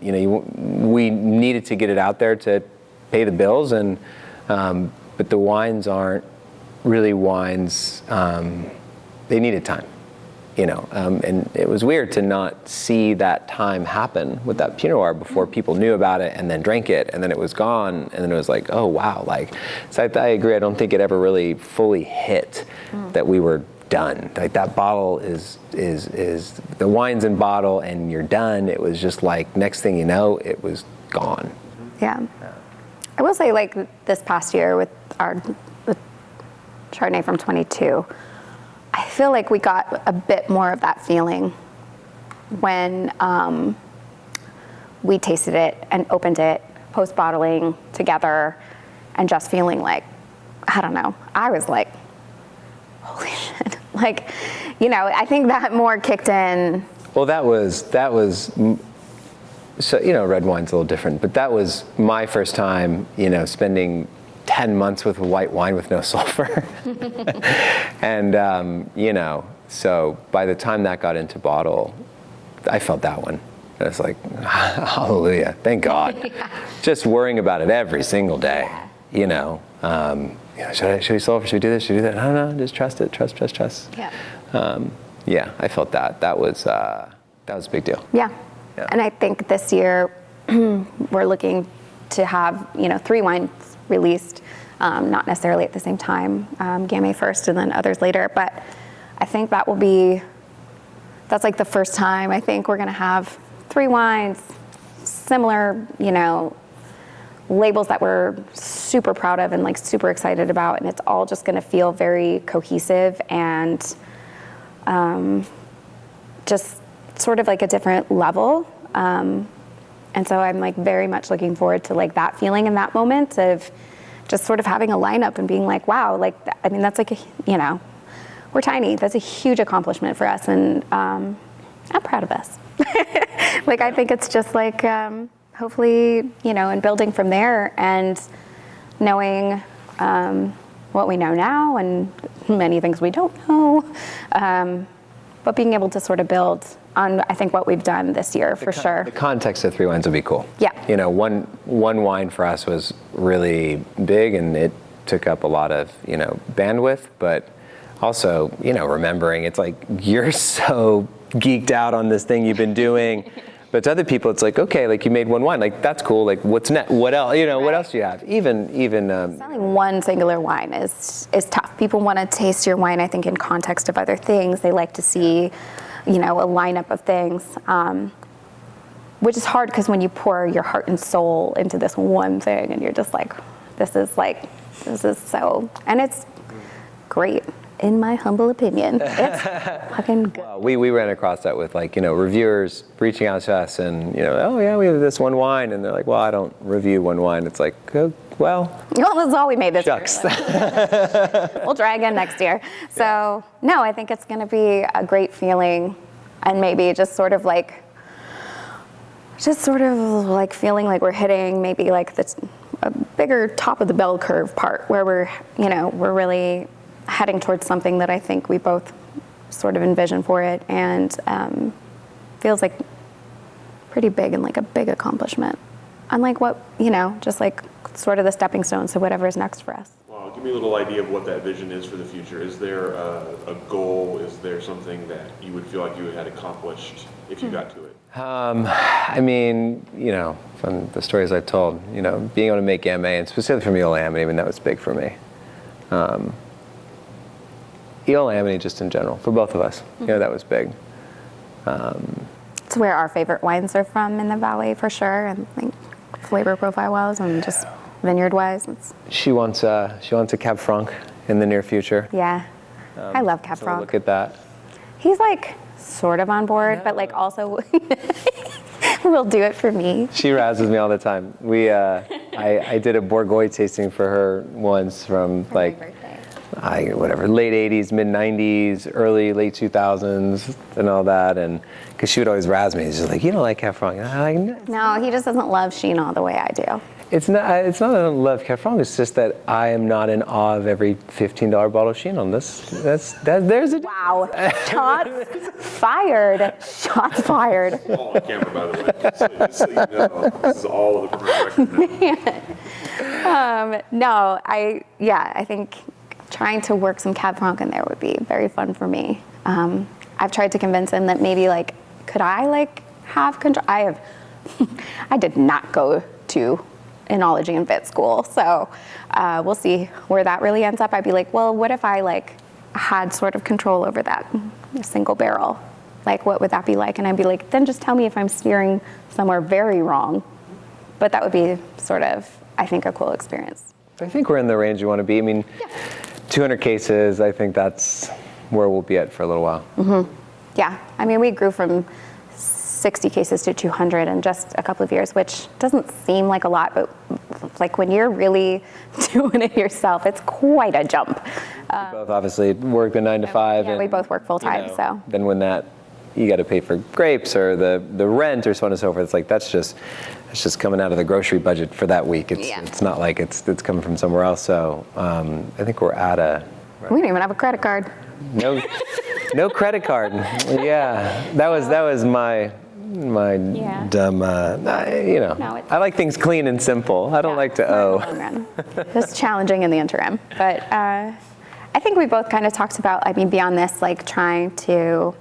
we needed to get it out there to pay the bills, and but the wines aren't really wines. They needed time, and it was weird to not see that time happen with that Pinot Noir before people knew about it and then drank it, and then it was gone, and then it was like, oh wow, like, so I agree. I don't think it ever really fully hit that we were done. Like that bottle is the wine's in bottle and you're done. It was just like next thing you know, it was gone. Yeah. I will say, like this past year with our Chardonnay from 22, I feel like we got a bit more of that feeling when we tasted it and opened it post-bottling together and just feeling like, I don't know, I was like, holy shit. Like, I think that more kicked in. Well, that was, so, red wine's a little different, but that was my first time, spending 10 months with white wine with no sulfur. And, so by the time that got into bottle, I felt that one. I was like, hallelujah, thank God. Yeah. Just worrying about it every single day, should we sulfur? Should we do this? Should we do that? No, just trust it. Trust. Yeah. I felt that. That was a big deal. Yeah. And I think this year we're looking to have, 3 wines released, not necessarily at the same time, Gamay first and then others later. But I think that's like the first time I think we're going to have 3 wines, similar, labels that we're super proud of and like super excited about. And it's all just going to feel very cohesive and just sort of like a different level. And so I'm like very much looking forward to like that feeling in that moment of just sort of having a lineup and being like, wow, like, I mean, that's like, we're tiny. That's a huge accomplishment for us. And I'm proud of us. Like, I think it's just like, hopefully, and building from there and knowing what we know now and many things we don't know, but being able to sort of build on, I think, what we've done this year for sure. The context of 3 wines would be cool. Yeah. One wine for us was really big and it took up a lot of, bandwidth, but also, remembering it's like, you're so geeked out on this thing you've been doing. But to other people, it's like, okay, like you made 1 wine, like that's cool. Like what's next? What else? Right. What else do you have? Even selling one singular wine is tough. People want to taste your wine, I think, in context of other things. They like to see, a lineup of things, which is hard because when you pour your heart and soul into this one thing, and you're just like, this is so, and it's great. in my humble opinion, it's fucking good. We ran across that with reviewers reaching out to us and oh yeah, we have this one wine, and they're like, well, I don't review one wine. It's like, oh, well, that's all we made this shucks. year. We'll try again next year. So no, I think it's going to be a great feeling, and maybe just sort of like feeling like we're hitting maybe like a bigger top of the bell curve part where we're really heading towards something that I think we both sort of envision for it, and feels like pretty big and like a big accomplishment. Unlike what, just like sort of the stepping stones to whatever is next for us. Well, give me a little idea of what that vision is for the future. Is there a goal? Is there something that you would feel like you had accomplished if you got to it? I mean, from the stories I've told, being able to make MA, and specifically from Eolaminate, that was big for me. Eolaminate just in general, for both of us, that was big. It's where our favorite wines are from in the valley for sure, and I think flavor profile wise and just vineyard wise. She wants a Cab Franc in the near future. Yeah, I love Cab Franc. Look at that. He's like sort of on board, but like also will do it for me. She razzes me all the time. I did a Bourgogne tasting for her once from late 80s, mid 90s, late 2000s, and all that, and because she would always razz me. She's like, you don't like Cab Franc. And I'm like, no, he just doesn't love Chinon the way I do. It's not that I don't love Cab Franc. It's just that I am not in awe of every $15 bottle of Chinon. There's a wow. Shots fired. Shots fired. All on camera, by the way. Just so you know, this is all of the record now. No, I think trying to work some Cab Franc in there would be very fun for me. I've tried to convince him that maybe could I have control? I did not go to enology and vit school, so we'll see where that really ends up. I'd be like, well, what if I had sort of control over that single barrel? What would that be like? And I'd be like, then just tell me if I'm steering somewhere very wrong. But that would be sort of, I think, a cool experience. I think we're in the range you want to be. I mean, 200 cases, I think that's where we'll be at for a little while. Mm-hmm. Yeah, I mean, we grew from 60 cases to 200 in just a couple of years, which doesn't seem like a lot, but when you're really doing it yourself, it's quite a jump. We both obviously work the 9 to 5. Yeah, and we both work full time, so. Then when you got to pay for grapes or the rent or so on and so forth, it's like that's just coming out of the grocery budget for that week. It's not like it's coming from somewhere else. So I think we're at a. We don't even have a credit card. No credit card. Yeah, that was my dumb. I like things clean and simple. I don't like to owe. It's challenging in the interim, but I think we both kind of talked about. I mean, beyond this, trying to.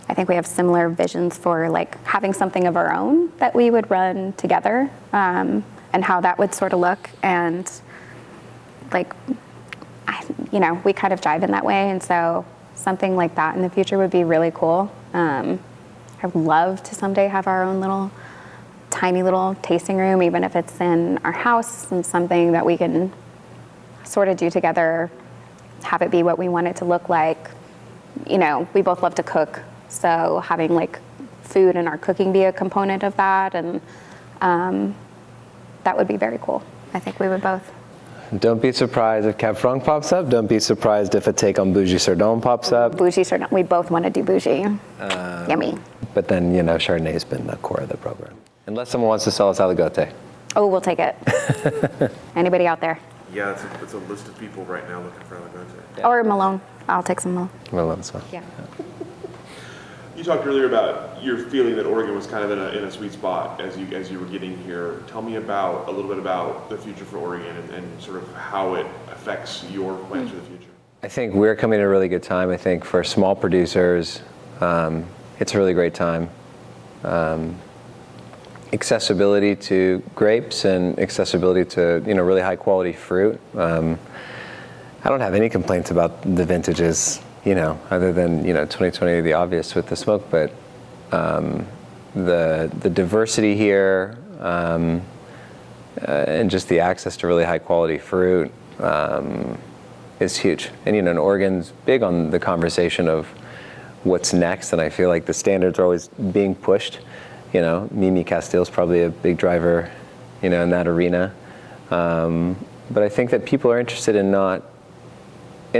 I think we have similar visions for having something of our own that we would run together, and how that would sort of look, and we kind of jive in that way, and so something like that in the future would be really cool. I would love to someday have our own tiny little tasting room, even if it's in our house, and something that we can sort of do together, have it be what we want it to look like. We both love to cook, so having food and our cooking be a component of that, and that would be very cool. I think we would both. Don't be surprised if Cab Franc pops up. Don't be surprised if a take on Bougie Sardon pops up. Bougie Sardon, we both want to do Bougie. Yummy. But then, Chardonnay's been the core of the program. Unless someone wants to sell us Aligote. Oh, we'll take it. Anybody out there? Yeah, it's a list of people right now looking for Aligote. Yeah. Or Malone. I'll take some Malone. Malone as well. Yeah. You talked earlier about your feeling that Oregon was kind of in a sweet spot as you were getting here. Tell me a little bit about the future for Oregon and sort of how it affects your plans for the future. I think we're coming at a really good time. I think for small producers, it's a really great time. Accessibility to grapes and accessibility to really high quality fruit. I don't have any complaints about the vintages. Other than 2020, the obvious with the smoke, but the diversity here and just the access to really high quality fruit is huge. And and Oregon's big on the conversation of what's next, and I feel like the standards are always being pushed. Mimi Castile's probably a big driver, in that arena. But I think that people are interested in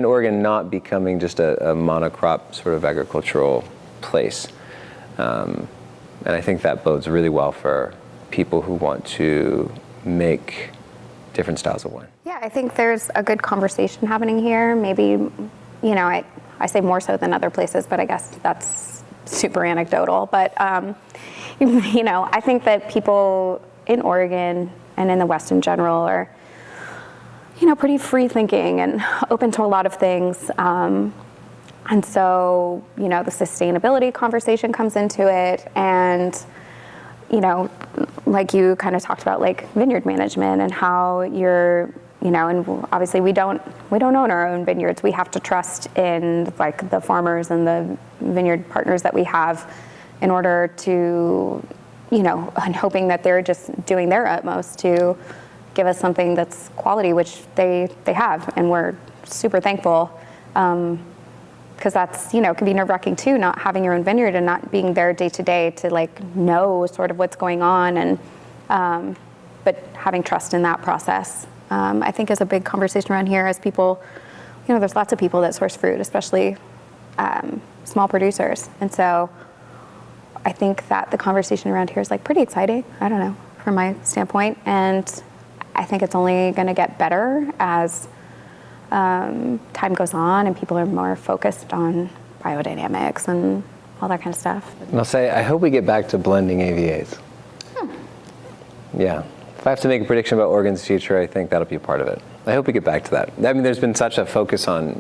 Oregon not becoming just a monocrop sort of agricultural place. And I think that bodes really well for people who want to make different styles of wine. Yeah, I think there's a good conversation happening here. Maybe, I say more so than other places, but I guess that's super anecdotal. But, I think that people in Oregon and in the West in general are, pretty free thinking and open to a lot of things. And so, the sustainability conversation comes into it, and, like you kind of talked about, like vineyard management and how you're, and obviously we don't own our own vineyards. We have to trust in like the farmers and the vineyard partners that we have in order to, and hoping that they're just doing their utmost to give us something that's quality, which they have, and we're super thankful. Because that's, can be nerve-wracking too, not having your own vineyard and not being there day to day to like know sort of what's going on, and but having trust in that process, I think is a big conversation around here as people, there's lots of people that source fruit, especially small producers. And so I think that the conversation around here is like pretty exciting, I don't know, from my standpoint. And I think it's only gonna get better as time goes on and people are more focused on biodynamics and all that kind of stuff. And I'll say, I hope we get back to blending AVAs. Yeah. If I have to make a prediction about Oregon's future, I think that'll be a part of it. I hope we get back to that. I mean, there's been such a focus on,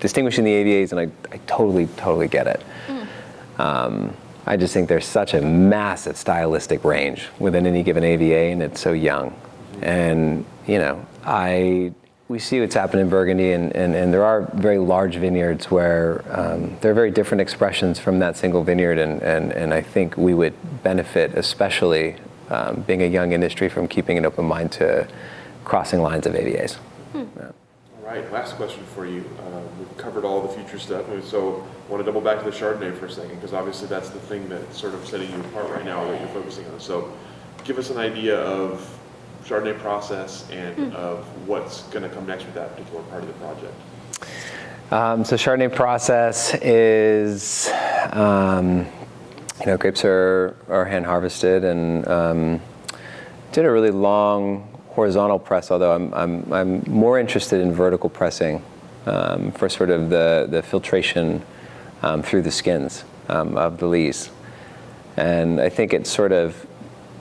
distinguishing the AVAs, and I totally get it. I just think there's such a massive stylistic range within any given AVA, and it's so young. And, we see what's happened in Burgundy, and there are very large vineyards where there are very different expressions from that single vineyard, and I think we would benefit, especially being a young industry, from keeping an open mind to crossing lines of AVAs. Yeah. All right, last question for you. We've covered all the future stuff, so I want to double back to the Chardonnay for a second, because obviously that's the thing that's sort of setting you apart right now that you're focusing on. So give us an idea of Chardonnay process and of what's going to come next with that particular part of the project. So Chardonnay process is, grapes are hand harvested, and did a really long horizontal press. Although I'm more interested in vertical pressing for sort of the filtration through the skins of the lees, and I think it sort of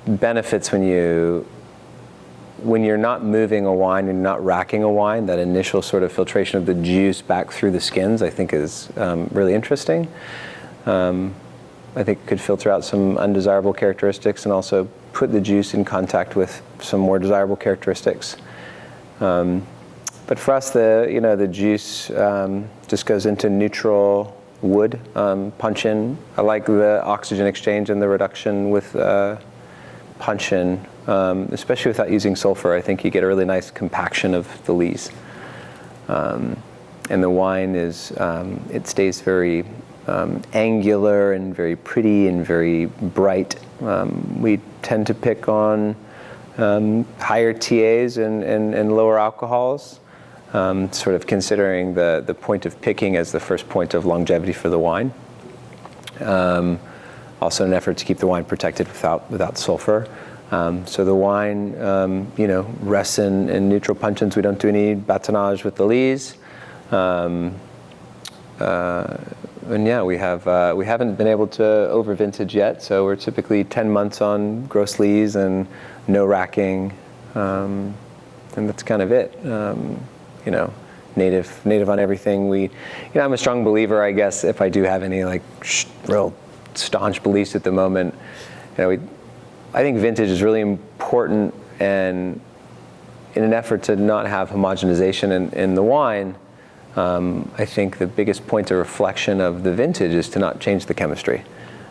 benefits when you're not moving a wine and not racking a wine. That initial sort of filtration of the juice back through the skins, I think, is really interesting. I think it could filter out some undesirable characteristics and also put the juice in contact with some more desirable characteristics. But for us, the juice just goes into neutral wood punch-in. I like the oxygen exchange and the reduction with punch-in, especially without using sulfur. I think you get a really nice compaction of the lees. And the wine it stays very angular and very pretty and very bright. We tend to pick on higher TAs and lower alcohols, sort of considering the point of picking as the first point of longevity for the wine. Also an effort to keep the wine protected without sulfur. So the wine, rests in neutral puncheons. We don't do any batonnage with the lees. And yeah, we haven't been able to over vintage yet. So we're typically 10 months on gross lees and no racking, and that's kind of it. Native on everything. I'm a strong believer, I guess, if I do have any real staunch beliefs at the moment. I think vintage is really important, and in an effort to not have homogenization in the wine, I think the biggest point of reflection of the vintage is to not change the chemistry.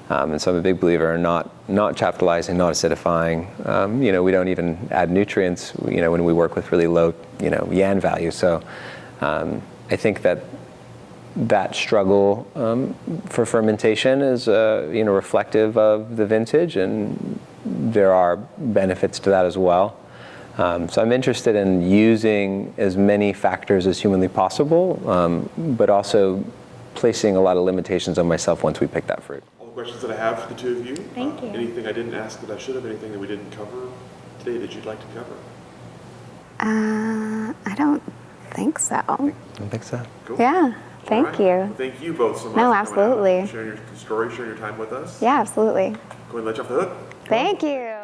And so I'm a big believer in not chaptalizing, not acidifying. We don't even add nutrients, when we work with really low, YAN values. So I think that struggle for fermentation is reflective of the vintage, and there are benefits to that as well. So I'm interested in using as many factors as humanly possible, but also placing a lot of limitations on myself once we pick that fruit. All the questions that I have for the two of you. Thank you. Anything I didn't ask that I should have? Anything that we didn't cover today that you'd like to cover? I don't think so. I don't think so. Cool. Yeah, thank All right. you. Well, thank you both so much. No, for coming out, absolutely. sharing your story, sharing your time with us. Yeah, absolutely. Go ahead and let you off the hook. Thank you.